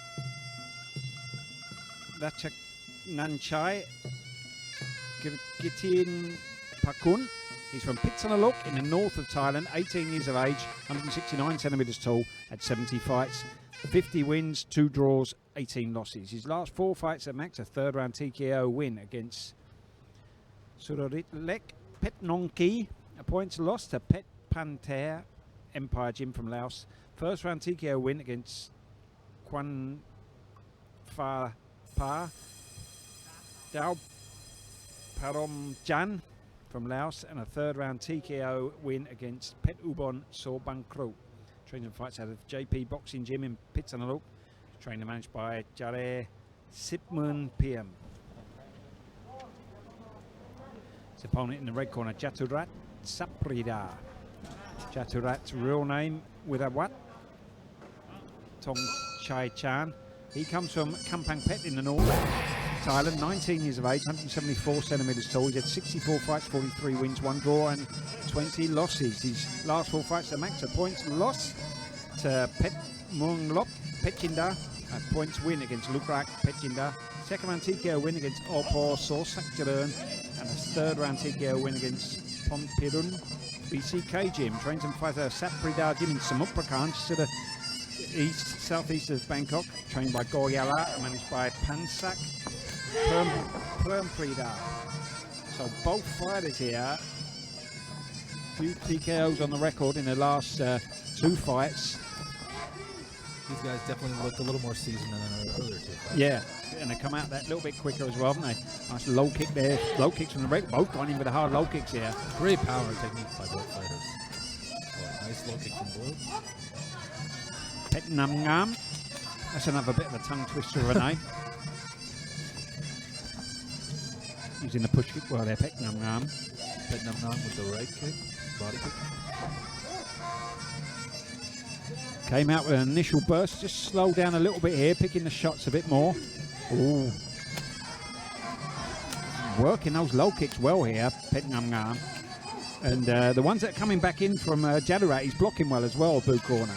Rachak Nanchai Gitin Pakun. He's from Pitsanulok in the north of Thailand, 18 years of age, 169 centimetres tall, had 70 fights, 50 wins, 2 draws, 18 losses. His last 4 fights at Max, a third round TKO win against Surarit Pet Nongki, a points loss to Pet Panther Empire Gym from Laos, first round TKO win against Kwan Pha Pa Dao Parom Jan from Laos, and a third round TKO win against Pet Ubon So Bang Kru. Training fights out of JP Boxing Gym in Pitsanulok, trained and managed by Jare Sipmun PM. His opponent in the red corner, Chaturat Saprida. Chaturat's real name with a what? Tong Chai Chan. He comes from Kampang Phet in the north, Thailand, 19 years of age, 174 centimetres tall. He's had 64 fights, 43 wins, 1 draw and 20 losses. His last 4 fights at Max, a points loss to Pet Muang Lop Petchinda, a points win against Lukrak Petchinda, second round TKO win against Opor Sorsak Jalan, and a third round TKO win against Pompirun BCK Gym. Trains and fights at Saprida Gym in Samut Prakan, to the southeast of Bangkok, trained by Goryala, managed by Pansak Prida. So both fighters here, few TKOs on the record in the last 2 fights. These guys definitely look a little more seasoned than their earlier 2 fights. Yeah, and they come out that little bit quicker as well, haven't they? Nice low kick there, low kicks from the break, both gone in with the hard low kicks here. Great power technique by both fighters. Oh, nice low kick from blue. Pet Nam Ngam, that's another bit of a tongue twister of a name. Using the push kick well there, Pet Nam Ngam. Pet Nam Ngam with the right kick, body kick. Came out with an initial burst, just slowed down a little bit here, picking the shots a bit more. Ooh. Working those low kicks well here, Pet Nam Ngam. And the ones that are coming back in from Jadarat, he's blocking well as well, blue corner.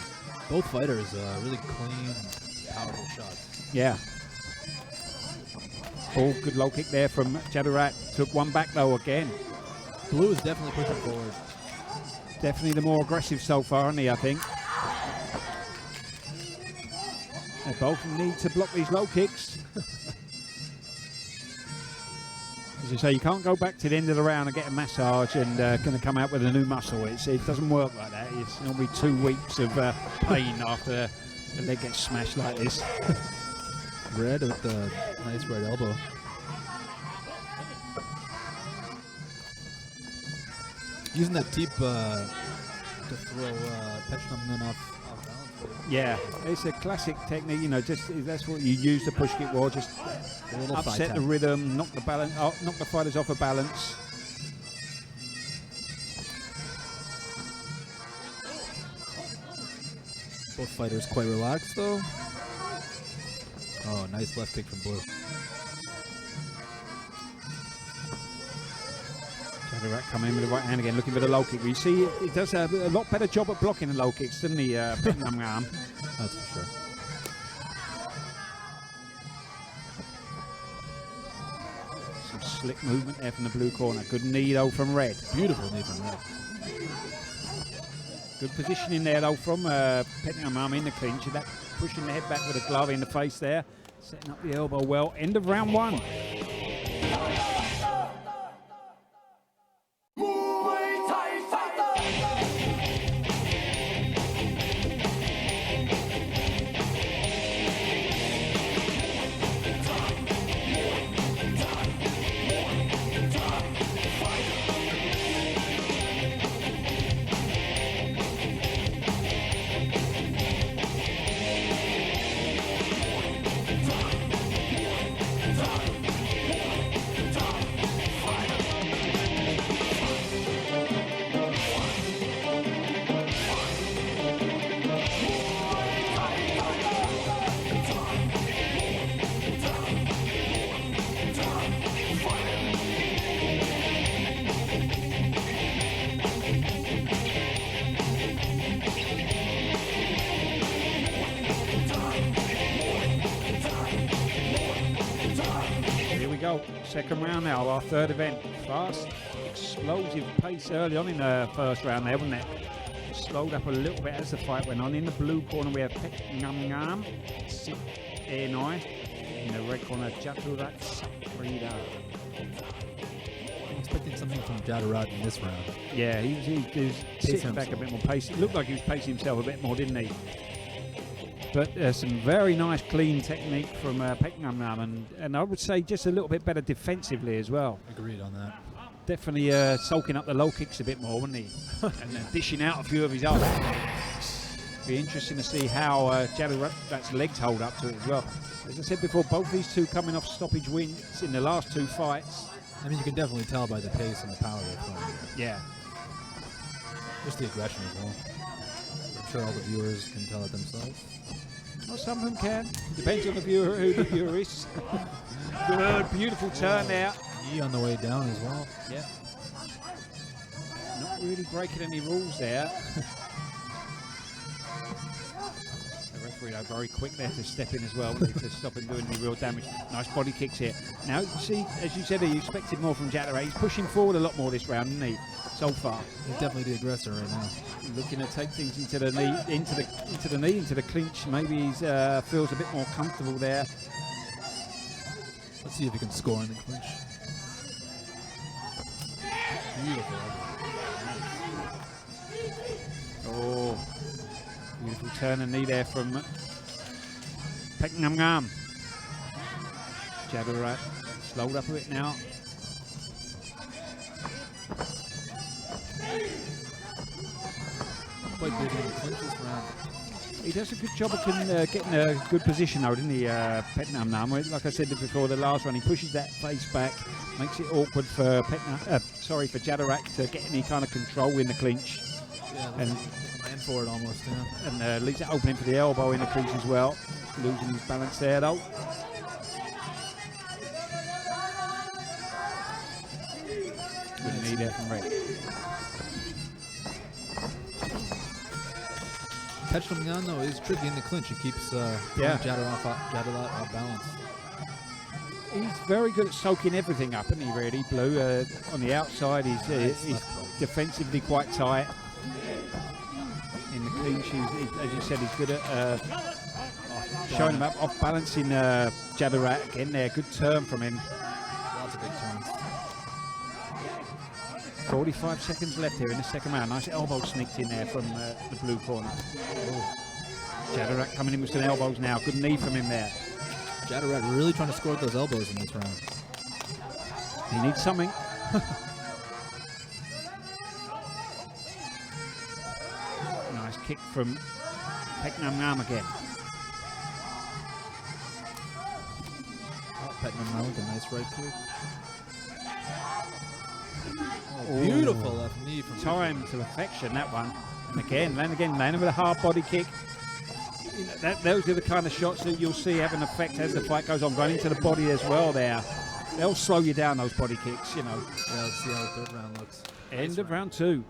Both fighters really clean, powerful shots. Yeah. Oh, good low kick there from Jadarat. Took one back though again. Blue is definitely pushing forward. Definitely the more aggressive so far, aren't he, I think. They both need to block these low kicks. As you say, you can't go back to the end of the round and get a massage and going to come out with a new muscle. It doesn't work like that. It's normally 2 weeks of pain after the leg gets smashed like this. Red with the nice right elbow. Using that deep to throw Petchnam off balance. Yeah, it's a classic technique. You know, that's what you use the push kick for. Just A little upset the rhythm, knock the balance, knock the fighters off of balance. Both fighters quite relaxed though. Oh, nice left kick from Blue. Jadarat coming in with the right hand again, looking for the low kick. You see, he does a lot better job at blocking the low kicks, doesn't he, Petchnam arm? That's for sure. Some slick movement there from the blue corner. Good knee though from Red. Beautiful knee from Red. Good positioning there though from Petchnam arm in the clinch. That pushing the head back with a glove in the face there. Setting up the elbow well. End of round 1. Second round now, our third event. Fast, explosive pace early on in the first round there, wasn't it? Slowed up a little bit as the fight went on. In the blue corner we have Petchnam, Sit Enoi. In the red corner, Jadarat Saprida. I'm expecting something from Jadarat in this round. Yeah, he was sitting back a bit more pace. It looked like he was pacing himself a bit more, didn't he? But some very nice clean technique from Petchnam, and I would say just a little bit better defensively as well. Agreed on that. Definitely soaking up the low kicks a bit more, wouldn't he? And then dishing out a few of his own. Be interesting to see how Jadarat's legs hold up to it as well. As I said before, both these two coming off stoppage wins in the last 2 fights. I mean, you can definitely tell by the pace and the power they're throwing. Yeah. Just the aggression as well. I'm sure all the viewers can tell it themselves. Well, some of them can. Depends on the viewer, who the viewer is. Good, beautiful turn there. Knee on the way down as well. Yeah. Not really breaking any rules there. The referee though very quick there to step in as well to stop him doing any real damage. Nice body kicks here. Now, you see, as you said, you expected more from Jadarat. He's pushing forward a lot more this round, isn't he? So far. He's definitely the aggressor right now. Looking to take things into the knee, into the clinch. Maybe he's feels a bit more comfortable there. Let's see if he can score in the clinch. Beautiful. Oh, beautiful turn and knee there from Petchnam. Jadarat slowed up a bit now. Quite big in the clinch this round. He does a good job of getting a good position though, didn't he, Petchnam? Like I said before, the last one, he pushes that face back, makes it awkward for for Jadarat to get any kind of control in the clinch. Yeah, and ran for it almost, yeah. And leaves it opening for the elbow in the clinch as well. Losing his balance there though. Good knee there from Red. Petchnam though is tricky in the clinch. He keeps Jadarat off balance. He's very good at soaking everything up, isn't he, really, Blue? On the outside, he's defensively quite tight. In the clinch, as you said, he's good at showing him up, off-balancing Jadarat again there. Good turn from him. Lots of big turns. 45 seconds left here in the second round. Nice elbow sneaked in there from the blue corner. Jadarat coming in with some elbows now. Good knee from him there. Jadarat really trying to score with those elbows in this round. He needs something. Nice kick from Peknam again. Oh, Petnam with a nice right kick. Oh, beautiful left knee from Time to affection, that one. And again, landing with a hard body kick. You know, those are the kind of shots that you'll see have an effect as the fight goes on, going into the body as well there. They'll slow you down, those body kicks, you know. Yeah, let's see how the third round looks. End of round 2.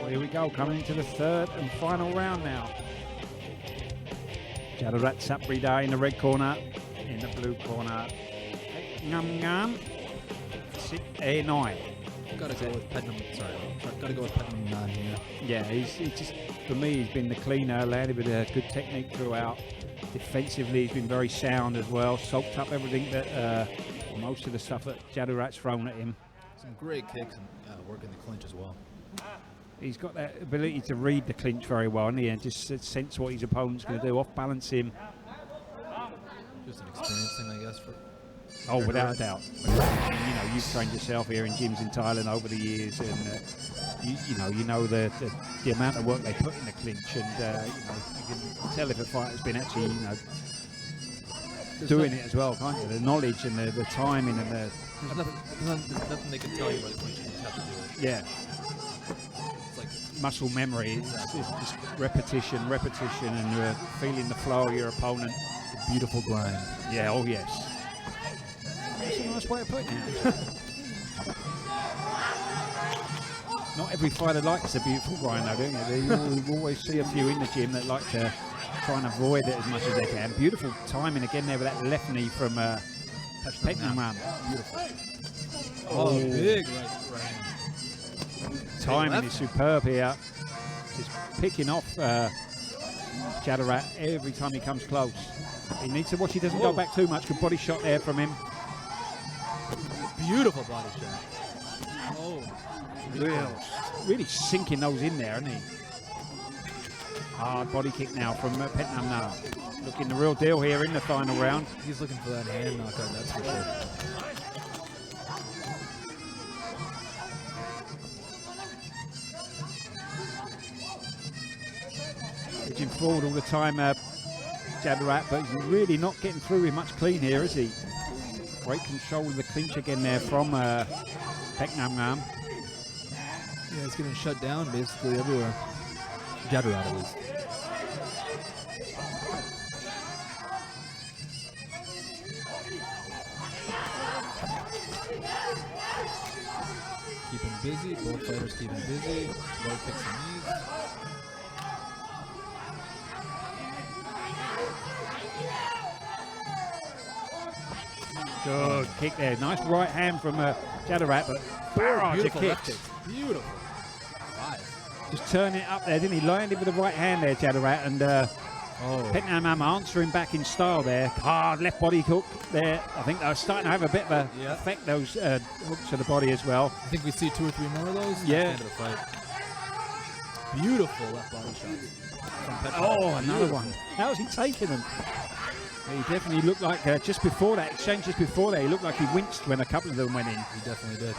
Here we go, coming into the third and final round now. Jadarat Saprida in the red corner, in the blue corner. Ngam sit A9. Gotta go with Petnam. Sorry, gotta go with Petnam 9 here. Yeah, he's just, for me, he's been the cleaner, landed with a good technique throughout. Defensively, he's been very sound as well, soaked up everything that, most of the stuff that Jadarat's thrown at him. Some great kicks and work in the clinch as well. He's got that ability to read the clinch very well, and and just sense what his opponent's going to do, off-balance him. Just an experience thing, I guess. Oh, without a doubt. You know, you've trained yourself here in gyms in Thailand over the years, and you know the amount of work they put in the clinch, and you can tell if a fighter's been actually doing it as well, can't you? The knowledge and the timing and the. There's nothing they can tell you about the clinch. You just have to do it. Yeah. Muscle memory, it's just repetition, and feeling the flow of your opponent. A beautiful grind. Yeah, oh yes. That's a nice way of putting it. Not every fighter likes a beautiful grind, though, don't you? You always see a few in the gym that like to try and avoid it as much as they can. Beautiful timing again there with that left knee from Peknam. Beautiful. Oh, big right hand. Timing is superb here. Just picking off Jadarat every time he comes close. He needs to watch he doesn't go back too much. Good body shot there from him. Beautiful body shot. Oh, really sinking those in there, isn't he? Hard body kick now from Petnam now. Looking the real deal here in the final round. He's looking for that hand knockout, that's for sure. Edging forward all the time, Jadarat, but he's really not getting through with much clean here, is he? Great control of the clinch again there from Peknam. Yeah, it's getting shut down basically everywhere. Jadarat at least. Keep him busy, both fighters keep him busy. Low kicks and knees. Good kick there. Nice right hand from Jadarat, but barrage of kicks. Beautiful. 5. Just turn it up there, didn't he? Landed with the right hand there, Jadarat, and Oh. Pet Nam Nam answering back in style there. Hard left body hook there. I think they're starting to have a bit of a effect, those hooks to the body as well. I think we see 2 or 3 more of those. Yeah. At the end of the fight. Beautiful left body shots. Oh, another one. How's he taking them? He definitely looked like just before that exchange, he looked like he winced when a couple of them went in. He definitely did.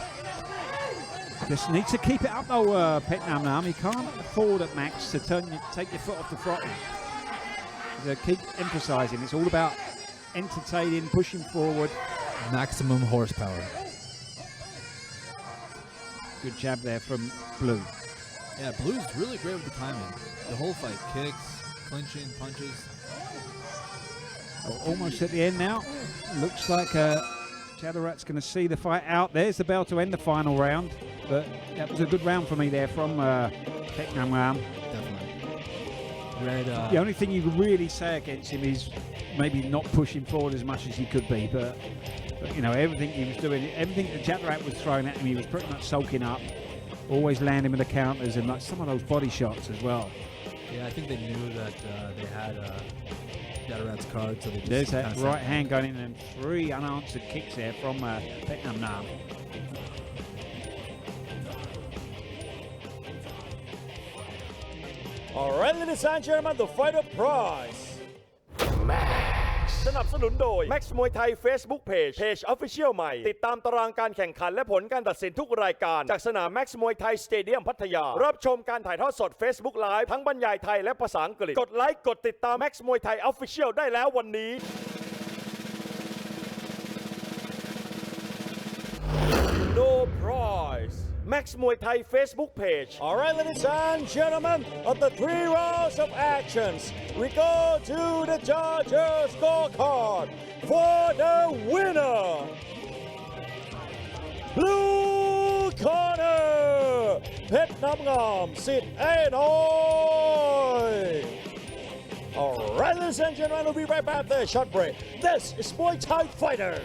Just needs to keep it up though, Pet Nam Nam. He can't afford at Max to take your foot off the throttle. So keep emphasising. It's all about entertaining, pushing forward. Maximum horsepower. Good jab there from Blue. Yeah, Blue's really great with the timing. The whole fight, kicks, clinching, punches. Well, almost at the end now. Looks like Chadarat's going to see the fight out. There's the bell to end the final round. But that was a good round for me there from Pet Nam Nam. Definitely. The only thing you could really say against him is maybe not pushing forward as much as he could be. But you know, everything he was doing, everything that Chadarat was throwing at him, he was pretty much soaking up. Always landing with the counters and like some of those body shots as well. Yeah, I think they knew that they had Chadarat's card, so they just there's that right hand going in and 3 unanswered kicks there from Pet Nam Nam. All right, ladies and gentlemen, the fighter prize. Max สนับสนุนโดย Max มวยไทย Facebook Page Official ใหม่ติดตามตารางการแข่งขันและผลการตัดสินทุกรายการจากสนาม Max มวยไทยสเตเดียมพัทยารับชมการถ่ายทอดสด Facebook Live ทั้งบรรยายไทยและภาษาอังกฤษกดไลค์กดติดตาม Max มวยไทย Official ได้แล้ววันนี้ No prize Max Muay Thai Facebook page. All right, ladies and gentlemen, after 3 rounds of actions, we go to the judges' scorecard for the winner. Blue corner, Pet Nam Nam, Sid Anoy. All right, ladies and gentlemen, we'll be right back after a short break. This is Muay Thai Fighter.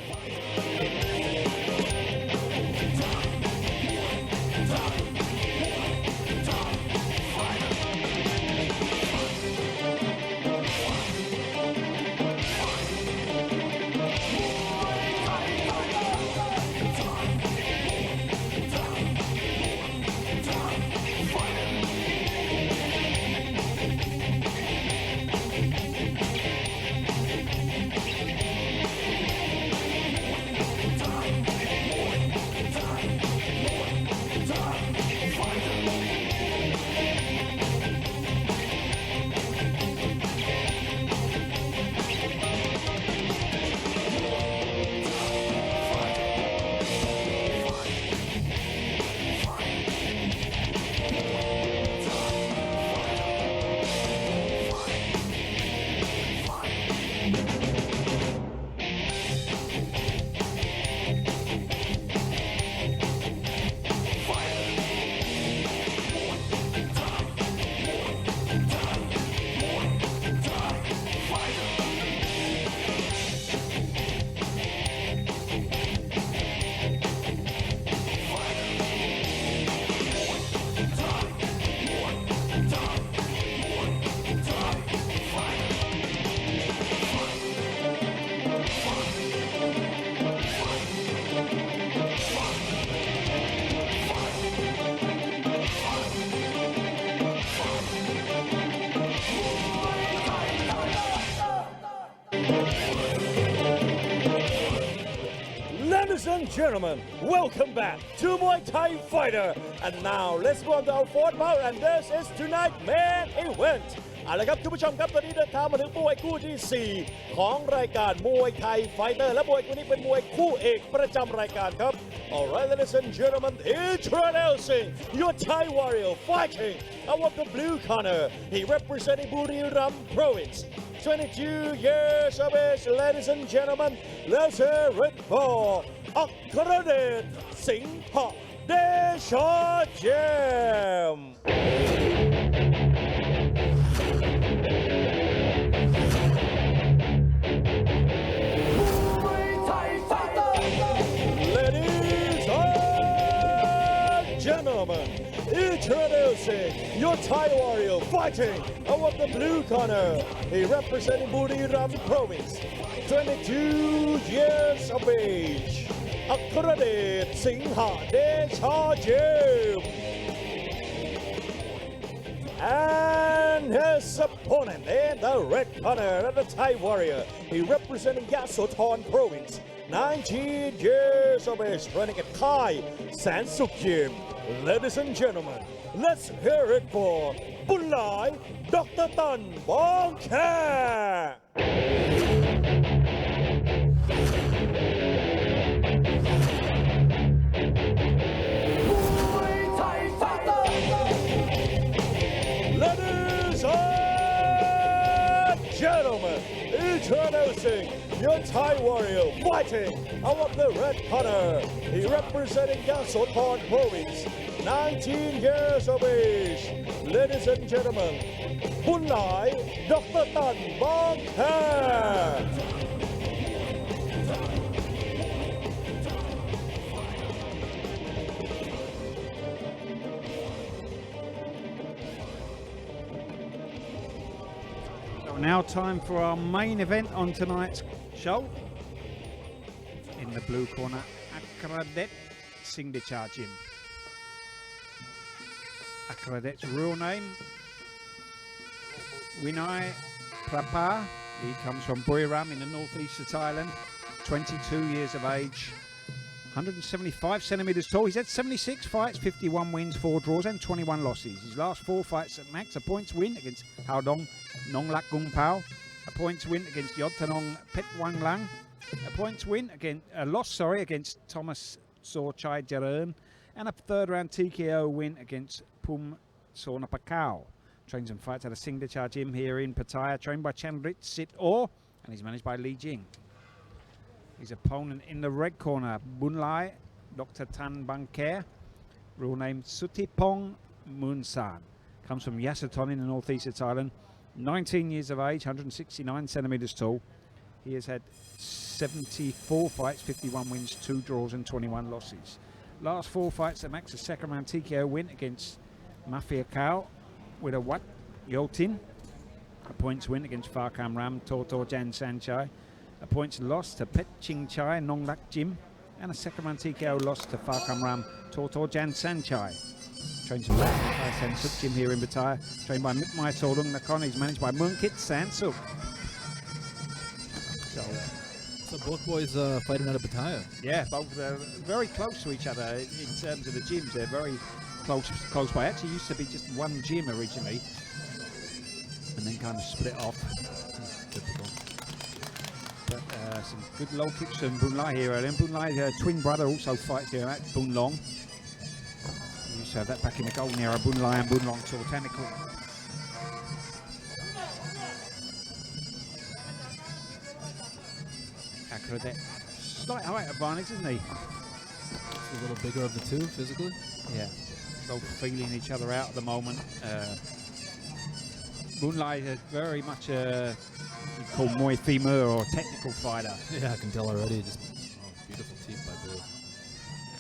Ladies and gentlemen, welcome back to Muay Thai Fighter. And now let's go on to our 4th round, and this is tonight's main event. เอาละครับคุณผู้ชมครับตอนนี้เดินทางมาถึงมวยคู่ที่ 4 ของรายการมวยไทยไฟเตอร์และมวยคู่นี้เป็นมวยคู่เอกประจำรายการครับ Alright, ladies and gentlemen, introducing your Thai warrior fighting out of the blue corner. He representing Buriram Province. 22 years of age, ladies and gentlemen. Let's hear it for Akradet Singha Desha Jam. Ladies and gentlemen, Introducing your Thai warrior fighting out of the blue corner. He representing Buriram Province, 22 years of age. Akradet Singha Deshajim. And his opponent in the red corner, the Thai warrior. He representing Yasothon Province, 19 years of age, running at Thai Sansukjim. Ladies and gentlemen, let's hear it for Bunlai Dr. Tan Bong Kha. Ladies and gentlemen, introducing your Thai warrior fighting out of the red corner. He representing Yasothon Province, 19 years of age. Ladies and gentlemen, Bunlai Dr. Tan Bong Kha. Now time for our main event on tonight's show. In the blue corner, Akradet Singdechajim. Akradet's real name, Winai Prapa. He comes from Buriram in the northeast of Thailand, 22 years of age, 175 centimeters tall. He's had 76 fights, 51 wins, 4 draws and 21 losses. His last 4 fights at Max, a points win against Haodong Nonglak Gung Pao, a points win against Yodtanong Pet Wang Lang, a points win against loss against Thomas Saw Chai Jaran, and a third round TKO win against Pum Sonapakau. Trains and fights at a Singdechar gym here in Pattaya, trained by Chandrit Sit Or, and he's managed by Li Jing. His opponent in the red corner, Bunlai Dr. Tan Bang Kha, real name Sutipong Munsan, comes from Yasothon in the northeast of Thailand, 19 years of age, 169 centimeters tall. He has had 74 fights, 51 wins, 2 draws and 21 losses. Last 4 fights at Max, a second round TKO win against Mafia Kao with a Wat Yotin, a points win against Farkam Ram Tortor Jan Sanchai, a points loss to Pet Ching Chai Nonglak Jim, and a second round TKO loss to Farkam Ram Tortor Jan Sanchai. Trains from Thai Sansuk Gym here in Pattaya, trained by Mikmai Solung Nakon. He's managed by Munkit Sansuk. So both boys fighting out of Pattaya. Yeah, both very close to each other in terms of the gyms. They're very close by. Actually used to be just one gym originally, and then kind of split off. Typical. But some good low kicks from Bunlai here. And Bunlai's twin brother also fights here at Bunlong. We used to have that back in the golden era, Bunlai and Bunlong Tortanical. Akradet, slight height advantage, isn't he? He's a little bigger of the two physically. Yeah, both feeling each other out at the moment. Bunlai is very much called Muay Femur or technical fighter. Yeah, I can tell already. Just beautiful teeth by Blue.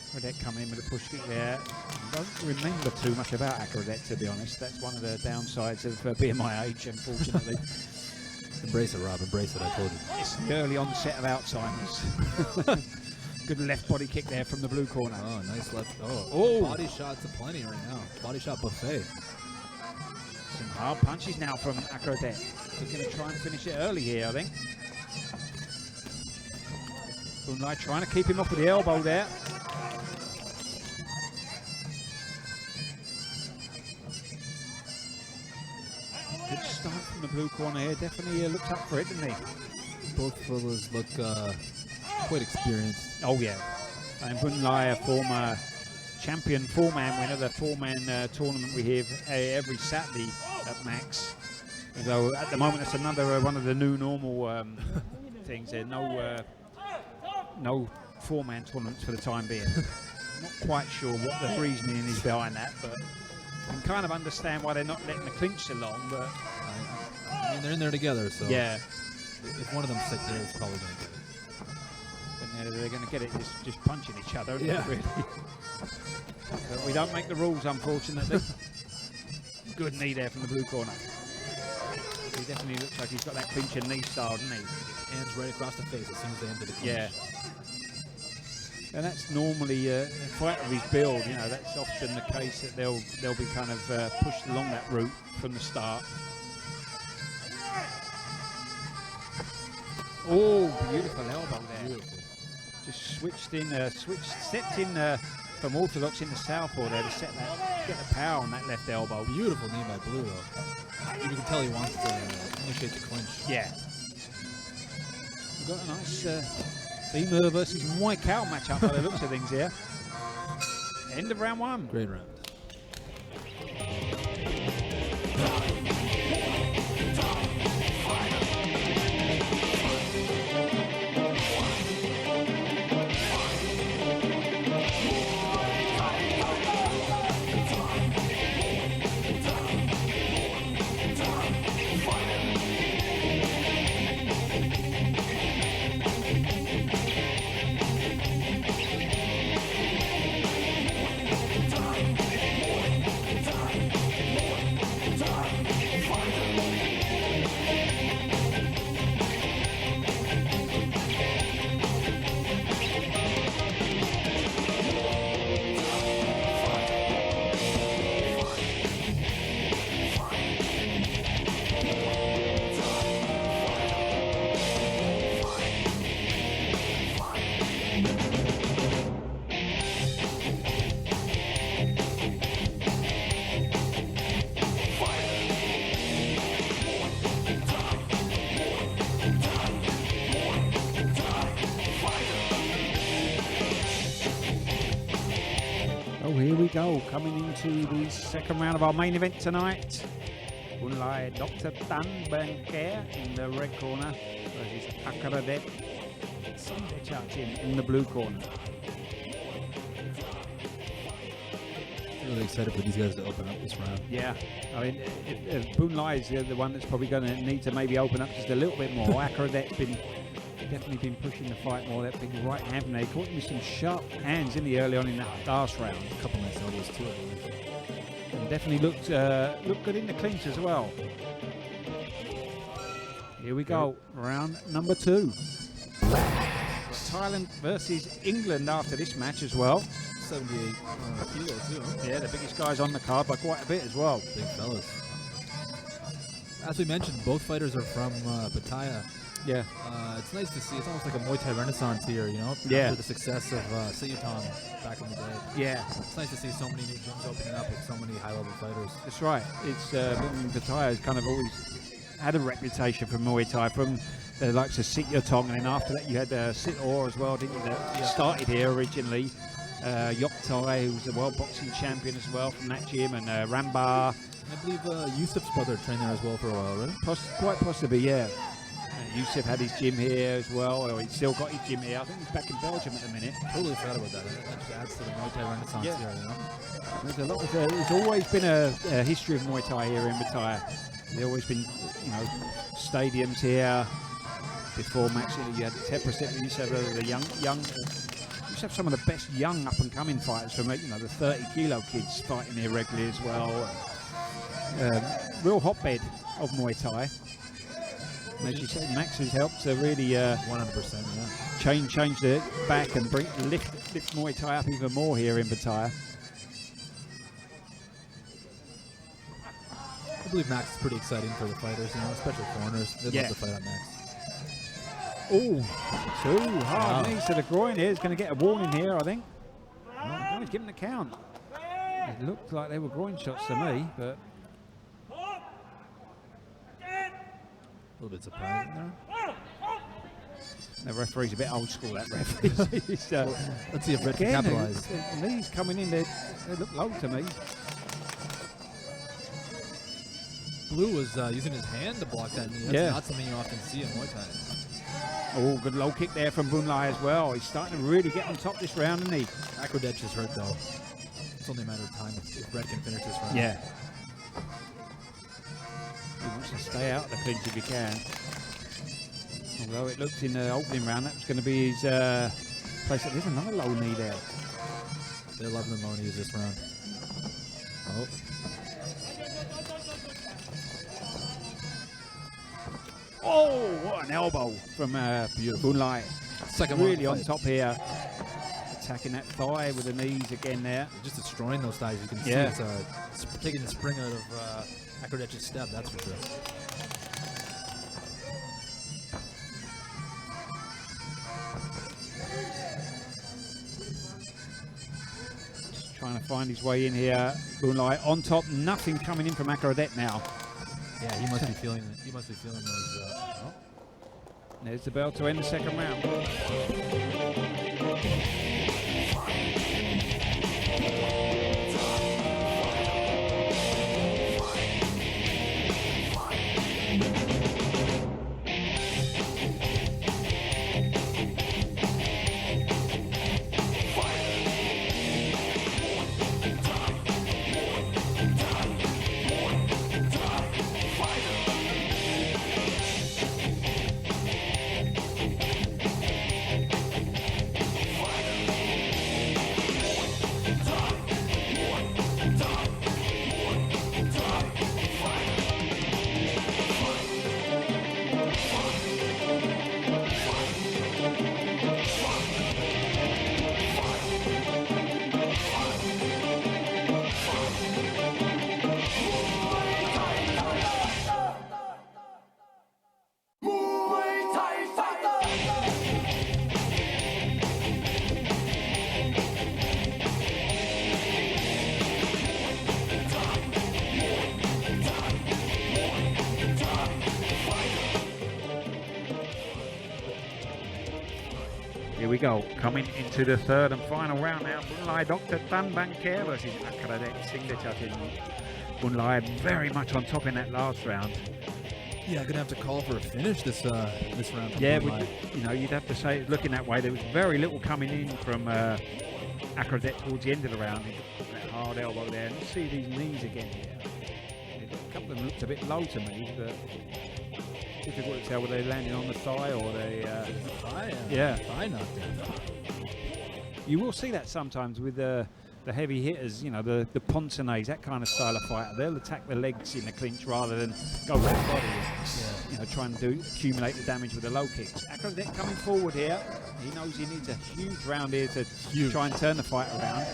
Akradet coming in with a push kick there. I don't remember too much about Akradet, to be honest. That's one of the downsides of being my age, unfortunately. Embrace it, Rob. Embrace it. I told you. It's the early onset of Alzheimer's. Good left body kick there from the blue corner. Oh, nice left. Oh. Body shots aplenty right now. Body shot buffet. Some hard punches now from Akradet. He's going to try and finish it early here, I think. Bunlai trying to keep him off with the elbow there. Good start from the blue corner here. Definitely looked up for it, didn't he? Both fellas look quite experienced. Oh, yeah. And Bunlai, a former champion 4-man winner, the 4-man tournament we have every Saturday at Max. Although at the moment it's another one of the new normal things there. No 4-man tournaments for the time being. Not quite sure what the reasoning is behind that, but I can kind of understand why they're not letting the clinch along. But I mean, they're in there together, so yeah. If one of them's sick there, it's probably going to get it. And Yeah, they're going to get it just punching each other, isn't Yeah. it, really? But we don't make the rules, unfortunately. Good knee there from the blue corner. He definitely looks like he's got that clinch and knee style, doesn't he? Hands right across the face as soon as they enter the clinch. Yeah. And that's normally a fighter of his build, you know, that's often the case that they'll be kind of pushed along that route from the start. Oh, beautiful elbow there. Beautiful. Just stepped in from orthodox into southpaw there to get the power on that left elbow. Beautiful knee by Blue, though. You can tell he wants to initiate the clinch. Yeah. We've got a nice femur versus Muay Cow matchup by the looks of things here. End of round 1. Great round. Here we go, coming into the second round of our main event tonight. Muay Dr. Dan Banker in the red corner versus Akaradet Sandechachin in the blue corner. Really excited for these guys to open up this round. Yeah, I mean, Muay is the one that's probably going to need to maybe open up just a little bit more. Akaradet's definitely been pushing the fight more. That big right hand from there. He caught him with some sharp hands in the early on in that last round. A couple nice elbows too, I believe. And definitely looked good in the clinch as well. Here we go, round number 2. Thailand versus England after this match as well. 78 kilos too, huh? Yeah, the biggest guys on the card by quite a bit as well. Big fellas. As we mentioned, both fighters are from Pattaya. Yeah. It's nice to see. It's almost like a Muay Thai renaissance here, you know? Yeah. After the success of Siyutong back in the day. Yeah. It's nice to see so many new gyms opening up with so many high-level fighters. That's right. It's Pattaya has kind of always had a reputation for Muay Thai from the likes of Siyutong, and then after that you had Sit Orr as well, didn't you? That started here originally. Yok Thai, who was the world boxing champion as well from that gym, and Rambar. I believe Yusuf's brother trained there as well for a while, right? Quite possibly, yeah. Yusuf had his gym here as well, or he's still got his gym here. I think he's back in Belgium at the minute. Totally forgot about that. That just adds to the Muay Thai renaissance here, you know? There's a lot of, there's always been a history of Muay Thai here in Pattaya. There's always been, you know, stadiums here. Before Max, you had Teprasit, you used to have the young, you used to have some of the best young up-and-coming fighters from, you know, the 30-kilo kids fighting here regularly as well. Real hotbed of Muay Thai. As you said, Max has helped to really 100%, yeah. change it back and lift Muay Thai up even more here in Pattaya. I believe Max is pretty exciting for the fighters, you know, especially foreigners. They'd love to fight on Max. Oh, 2 hard knees to the groin here. He's going to get a warning here, I think. No, he's giving the count. It looked like they were groin shots to me, but... A little bit surprising there. The referee's a bit old school, that referee. Let's see if Red can capitalize. The knees coming in, they look low to me. Blue was using his hand to block that knee. That's not something you often see in Muay Thai. Oh, good low kick there from Muay as well. He's starting to really get on top this round, isn't he? Akrodech is hurt, though. It's only a matter of time if Red can finish this round. Yeah. He wants to stay out of the clinch if he can. Although it looked in the opening round that was going to be his place it. There's another low knee there. They're loving the low knees this round. Oh. Oh, what an elbow from Bunlai. Second really one on top here. Attacking that thigh with the knees again there. Just destroying those thighs. You can see it's taking the spring out of Akrodetch's step, that's for sure. Just trying to find his way in here. Bunlai on top, nothing coming in from Akrodet now. Yeah, he must be feeling it. He must be feeling those. There's the bell to end the second round. Here we go, coming into the third and final round now. Bunlai Dr. Tan Banker versus Akrodett Singlechatin. Bunlai very much on top in that last round. Yeah, gonna have to call for a finish this this round. Yeah, you know, you'd have to say, looking that way, there was very little coming in from Akrodett towards the end of the round. That hard elbow there, and you see these knees again here. A couple of them looked a bit low to me, but difficult to tell whether they're landing on the thigh or they. Thigh knockdown. You will see that sometimes with the heavy hitters, you know, the Pontonais, that kind of style of fighter. They'll attack the legs in the clinch rather than go with the body. You know, trying to accumulate the damage with the low kicks. Akrodett coming forward here. He knows he needs a huge round here to try and turn the fight around.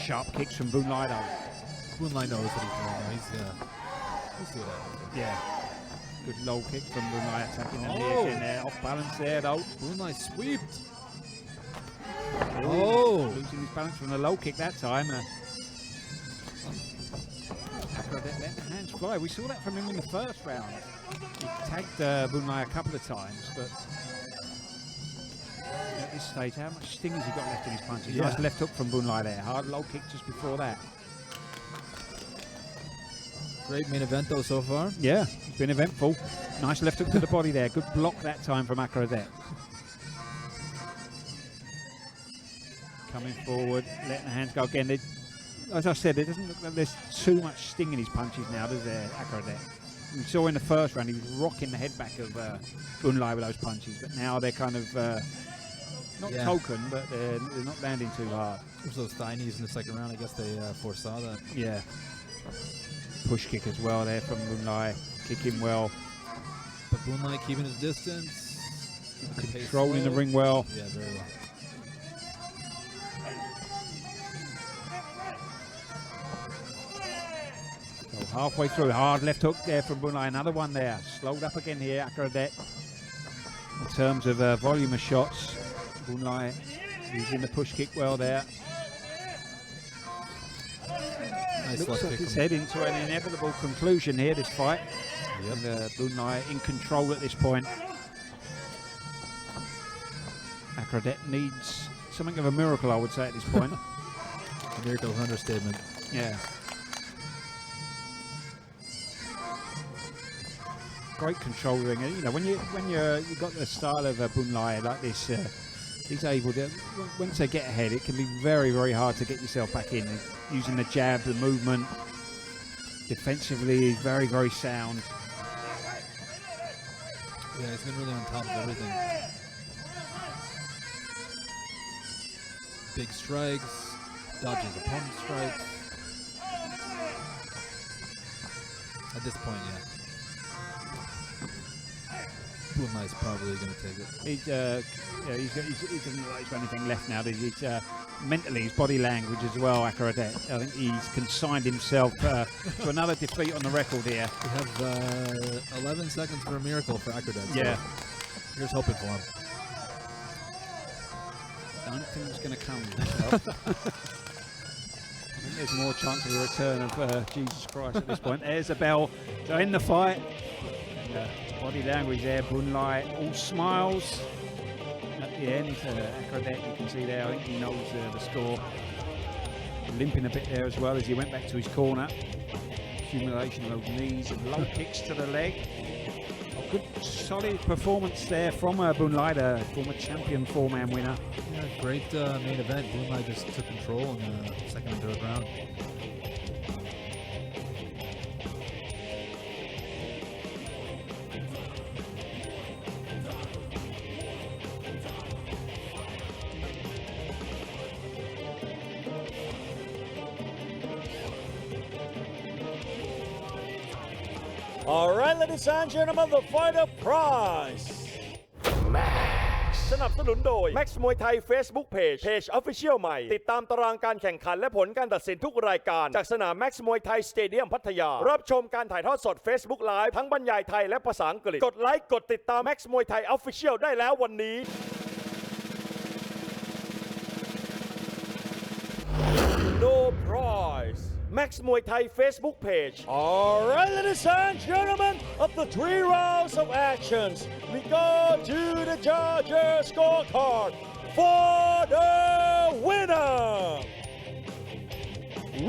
Sharp kicks from Bunlai though. Bunlai knows what he's doing. He's see that. Yeah. Good low kick from Bunlai attacking the knee again there. Off balance there though. Bunlai sweeped. Losing his balance from the low kick that time. Akrodett let the hands fly. We saw that from him in the first round. He tagged Bunlai a couple of times, but at this stage, how much sting has he got left in his punches? Yeah. Nice left hook from Bunlai there. Hard low kick just before that. Great main event though so far. Yeah, it's been eventful. Nice left hook to the body there. Good block that time from Akrodett. Coming forward, letting the hands go again. As I said, it doesn't look like there's too much sting in his punches now, does there, Akrodett? We saw in the first round he was rocking the head back of Bunlai with those punches, but now they're kind of not token, but they're not landing too hard. There's those thigh knees in the second round. I guess they foresaw that. Yeah. Push kick as well there from Bunlai, kicking well. But Bunlai keeping his distance. Controlling the ring well. Yeah, very well. So halfway through, hard left hook there from Bunlai. Another one there. Slowed up again here, Akrodett. In terms of volume of shots, Bunlai using the push kick well there. Nice Looks like kick it's heading to an inevitable conclusion here, this fight. Yep. And Bunlai in control at this point. Akrodett needs something of a miracle, I would say, at this point. A miracle is an understatement. Yeah. Great control ring. You know, when you've got the style of Bunlai like this, he's able to, once they get ahead, it can be very, very hard to get yourself back in. Using the jab, the movement, defensively, he's very, very sound. Yeah, he's been really on top of everything. big strikes, dodges opponent's strikes. At this point, yeah. Muay's probably going to take it. He doesn't look like he's got anything left now. He's mentally, his body language as well, Akaradet. I think he's consigned himself to another defeat on the record here. We have 11 seconds for a miracle for Akaradet. Yeah. So here's hoping for him. Don't think it's going to come. I think there's more chance of a return of Jesus Christ at this point. There's a bell to end the fight. And, body language there, Muay, all smiles at the end. Akaradet, you can see there, I think he knows the score. Limping a bit there as well as he went back to his corner. Accumulation of those knees and low kicks to the leg. A good solid performance there from Muay, the former champion 4-man winner. Yeah, great main event. Muay just took control in the second and third round. All right, ladies and gentlemen, the fighter prize สนับสนุนโดย Max Muay Thai Facebook Page Official ใหม่ติดตามตารางการแข่งขันและผลการตัดสินทุกรายการจากสนาม Max Muay Thai Stadium พัทยารับชมการถ่ายทอดสด Facebook Live ทั้งบรรยายไทยและภาษาอังกฤษกดไลค์กดติดตาม Max Muay Thai Official ได้แล้ววันนี้ No prize Max Muay Thai Facebook page. All right, ladies and gentlemen, of the 3 rounds of actions, we go to the judges' scorecard for the winner.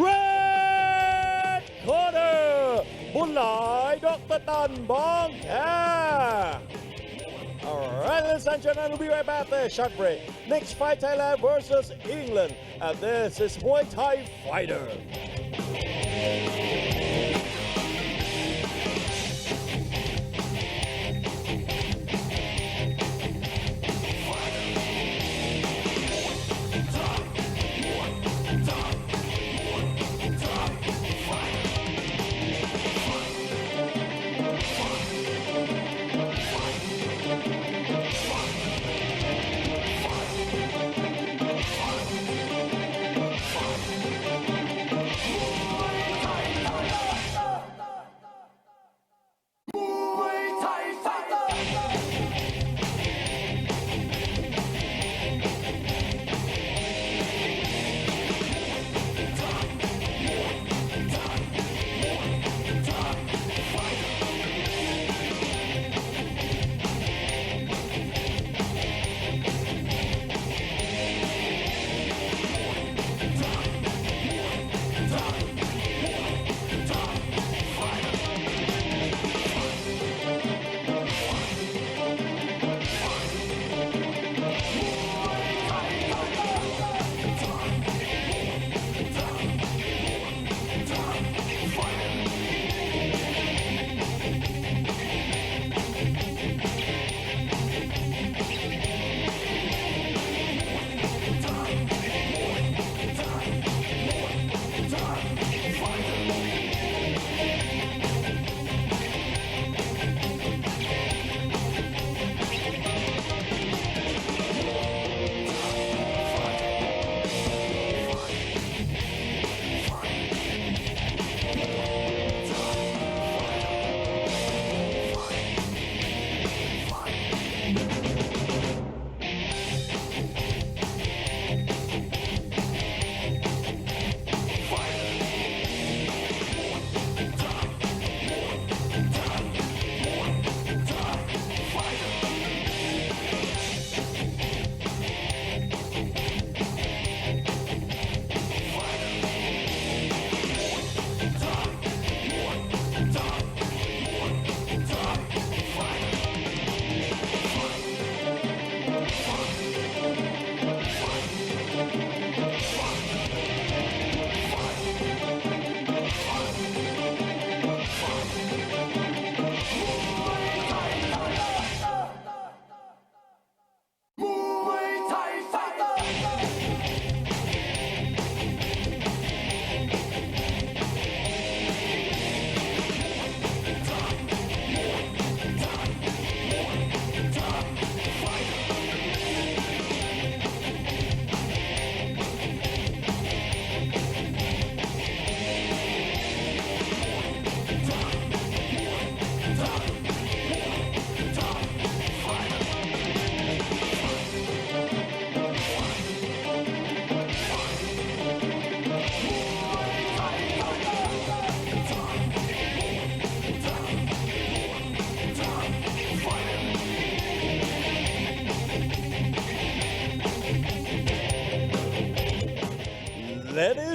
Red corner, Muay Dr. Tan Bong Kha. All right, ladies and gentlemen, we'll be right back there. Short break. Next fight, Thailand versus England. And this is Muay Thai Fighter.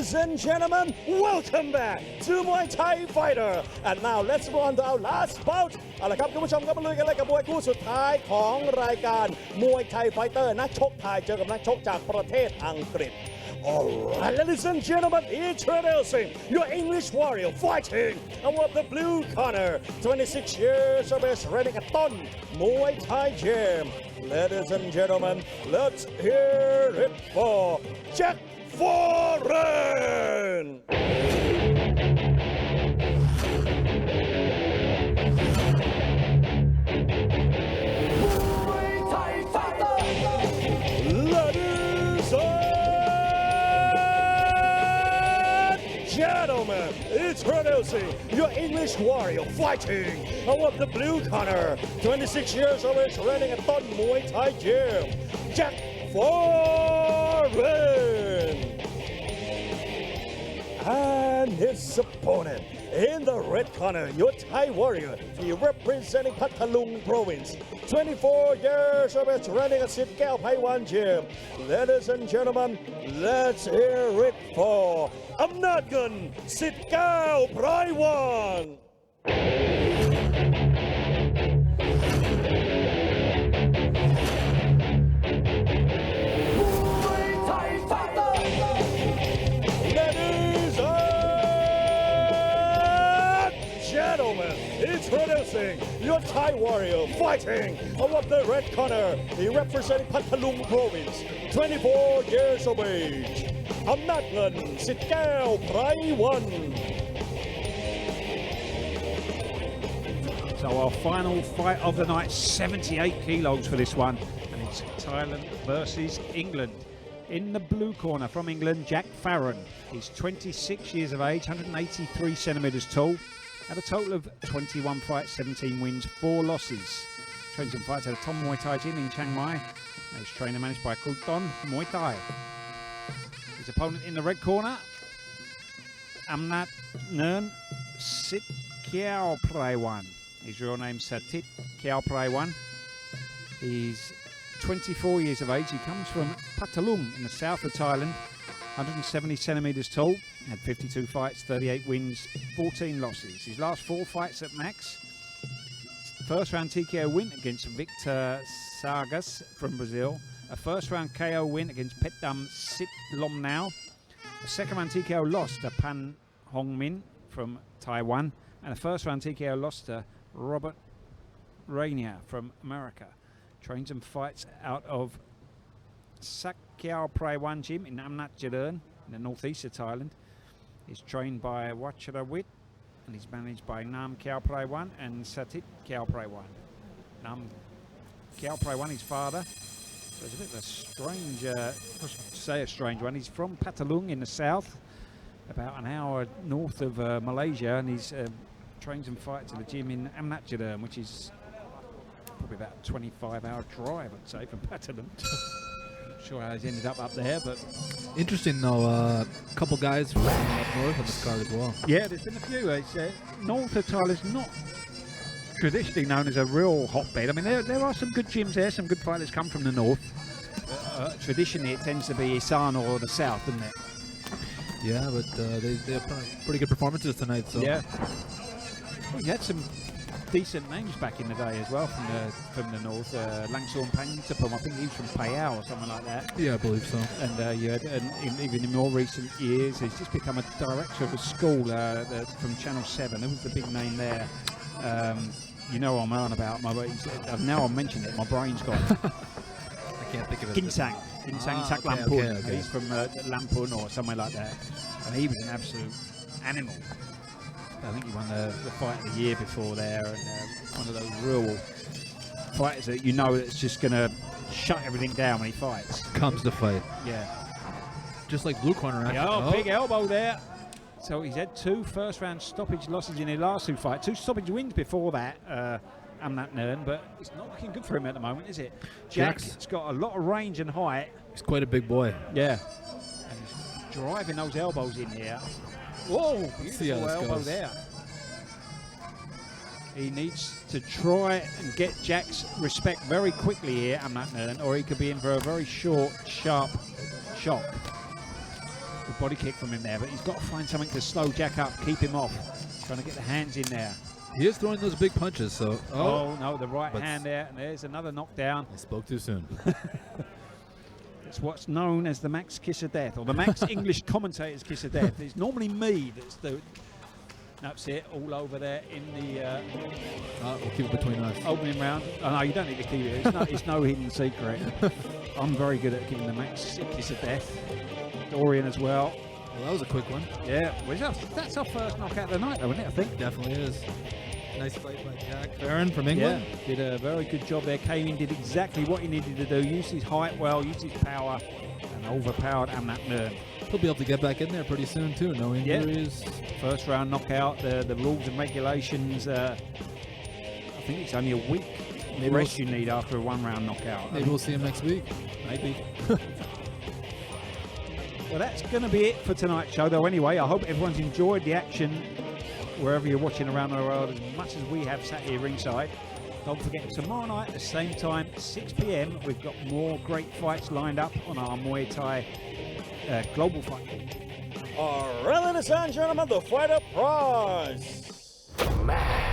Ladies and gentlemen, welcome back to Muay Thai Fighter. And now let's move on to our last bout. เอาละครับคุณผู้ชมครับมาลุยกันเลยกับมวยคู่สุดท้ายของรายการมวยไทยไฟเตอร์นักชกไทยเจอกับนักชกจากประเทศอังกฤษ Alright, ladies and gentlemen, introducing your English warrior fighting out the blue corner, 26 years of age, running a ton Muay Thai gym. Ladies and gentlemen, let's hear it for Jack Foreign. Gentlemen, introducing your English warrior fighting out of the blue corner, 26 years of age, running a ton Muay Thai gym, Jack Foreign. And his opponent in the red corner, your Thai warrior, he representing Patalung province, 24 years of age, running a Sit Keo Paiwan gym. Ladies and gentlemen, let's hear it for Amnat Gun Sit Keo Paiwan. Gentlemen, introducing your Thai warrior fighting out of the red corner. He representing Patalung province, 24 years of age. Amnat Gun Sit Keo Paiwan. So our final fight of the night, 78 kilos for this one, and it's Thailand versus England. In the blue corner from England, Jack Farron. He's 26 years of age, 183 centimetres tall. Had a total of 21 fights, 17 wins, 4 losses. Trains and fights at a Tom Muay Thai gym in Chiang Mai. He's trainer managed by Kulton Muay Thai. His opponent in the red corner, Amnat Nern Sit Keo Paiwan. His real name Satit Keo Paiwan. He's 24 years of age. He comes from Patalung in the south of Thailand. 170 centimetres tall, had 52 fights, 38 wins, 14 losses. His last 4 fights at Max. First round TKO win against Victor Sargas from Brazil. A first round KO win against Petdam Sit Lomnao. A second round TKO loss to Pan Hong Min from Taiwan. And a first round TKO loss to Robert Rainier from America. Trains and fights out of Sak Keo Paiwan gym in Amnat Jadern in the northeast of Thailand. He's trained by Wacharawit and he's managed by Nam Keo Paiwan and Satit Keo Paiwan. Nam Keo Paiwan, his father. So it's a bit of a strange, say a strange one. He's from Patalung in the south, about an hour north of Malaysia, and he's trains and fights at a gym in Amnat Jadern, which is probably about a 25-hour drive, I'd say, from Patalung. Sure how he's ended up there, but Interesting though, a couple guys from up north on this card as well. yeah, there's been a few. It's, north of Thailand's not traditionally known as a real hotbed. I mean, there are some good gyms there, some good fighters come from the north. Traditionally, it tends to be Isan or the south, doesn't it? Yeah, but they have pretty good performances tonight. So Yeah. Well, you had some decent names back in the day as well from the north. Langsorn Pangtapum, I think he was from Payao or something like that. Yeah, I believe so. And you had, even in more recent years, he's just become a director of a school from Channel 7. Who was the big name there? You know what I'm on about. Now I'm mentioning it, my brain's gone. I can't think of it. Ginsang Sak okay, Lampun. okay. He's from Lampun or somewhere like that. And he was an absolute animal. I think he won the fight of the year before there, and one of those real fighters that you know that's just going to shut everything down when he fights. Comes to fight. Yeah. Just like blue corner. Actually. Oh, big elbow there. So he's had 2 first-round stoppage losses in his last 2 fights, 2 stoppage wins before that. Amnat Nern, but it's not looking good for him at the moment, is it? Jack's got a lot of range and height. He's quite a big boy. Yeah. And he's driving those elbows in here. Whoa, beautiful elbow there. He needs to try and get Jack's respect very quickly here, Amnat Nern, or he could be in for a very short, sharp shock. Good body kick from him there, but he's got to find something to slow Jack up, keep him off. Trying to get the hands in there. He is throwing those big punches, so... Oh no, the right hand there, and there's another knockdown. I spoke too soon. It's what's known as the Max kiss of death, or the Max English commentator's kiss of death. It's normally me that's the... That's it, all over there in the... We'll keep it between us. Opening round. Oh no, you don't need to keep it. It's no hidden secret. I'm very good at giving the Max kiss of death. Dorian as well. Well, that was a quick one. Yeah, well, that's our first knockout of the night, though, isn't it? I think. Definitely is. Nice fight by Jack Barron from England. Yeah, did a very good job there. Came in, did exactly what he needed to do. Used his height well, used his power, and overpowered Amnat Nern. He'll be able to get back in there pretty soon, too. No injuries. Yeah. First round knockout. The rules and regulations, I think it's only a week rest you need after a one-round knockout. Maybe we'll see him next week. Maybe. Well, that's going to be it for tonight's show, though, anyway. I hope everyone's enjoyed the action wherever you're watching around the world as much as we have sat here ringside. Don't forget, tomorrow night at the same time, 6 p.m, we've got more great fights lined up on our Muay Thai Global Fight. All right, ladies and gentlemen, the fighter prize Max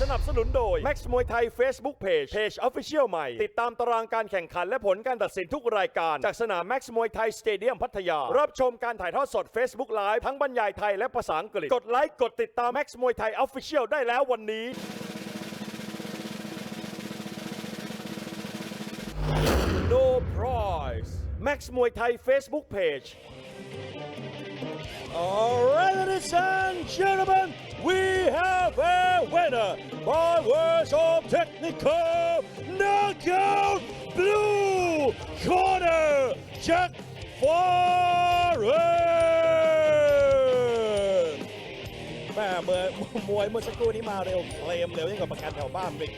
สนับสนุนโดย Max Muay Thai Facebook Page Official ใหม่ติดตามตารางการแข่งขันและผลการตัดสินทุกรายการจากสนาม Max Muay Thai Stadium พัทยารับชมการถ่ายทอดสด Facebook Live ทั้งบรรยายไทยและภาษาอังกฤษกดไลค์กดติดตาม Max Muay Thai Official ได้แล้ววันนี้ No prize Max Muay Thai Facebook Page All right, ladies and gentlemen, we have a winner by words of technical knockout, blue corner, Jack Barron. แม่เมวยเมื่อสักครู่นี้มาเร็วเคลมเร็วยิ่งกว่าประกันแถวบ้านอีก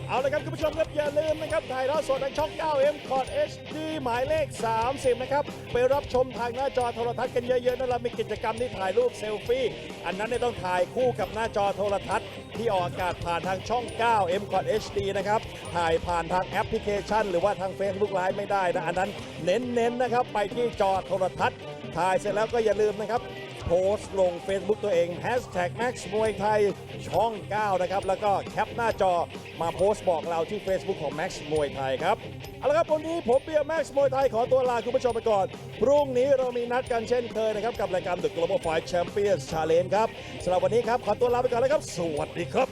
เอาละครับคุณผู้ชมครับอย่าลืมนะครับถ่ายทอดสดทางช่อง 9M Cod HD หมายเลข 30 นะครับไปรับชมทางหน้าจอโทรทัศน์กันเยอะๆนั่นเรามีกิจกรรมที่ถ่ายรูปเซลฟี่อันนั้นเนี่ยต้องถ่ายคู่กับหน้าจอโทรทัศน์ที่ออกอากาศผ่านทางช่อง 9M Cod HD นะครับถ่ายผ่านทางแอปพลิเคชันหรือว่าทาง Facebook Live ไม่ได้นะอันนั้นเน้นๆนะครับไปที่จอโทรทัศน์ถ่ายเสร็จแล้วก็อย่าลืมนะครับโพสต์ลง Facebook ตัวเอง #Max Muay Thai ช่อง 9 นะครับแล้วก็แคปหน้าจอมาโพสต์บอกเราที่ Facebook ของ Max Muay Thai ครับเอาละครับวันนี้ผมเบียร์ Max Muay Thai ขอตัวลาคุณผู้ชมไปก่อนพรุ่งนี้เรามีนัดกันเช่นเคยนะครับกับรายการ The Global Fight Champions Challenge ครับสำหรับวันนี้ครับขอตัวลาไปก่อนแล้วครับสวัสดีครับ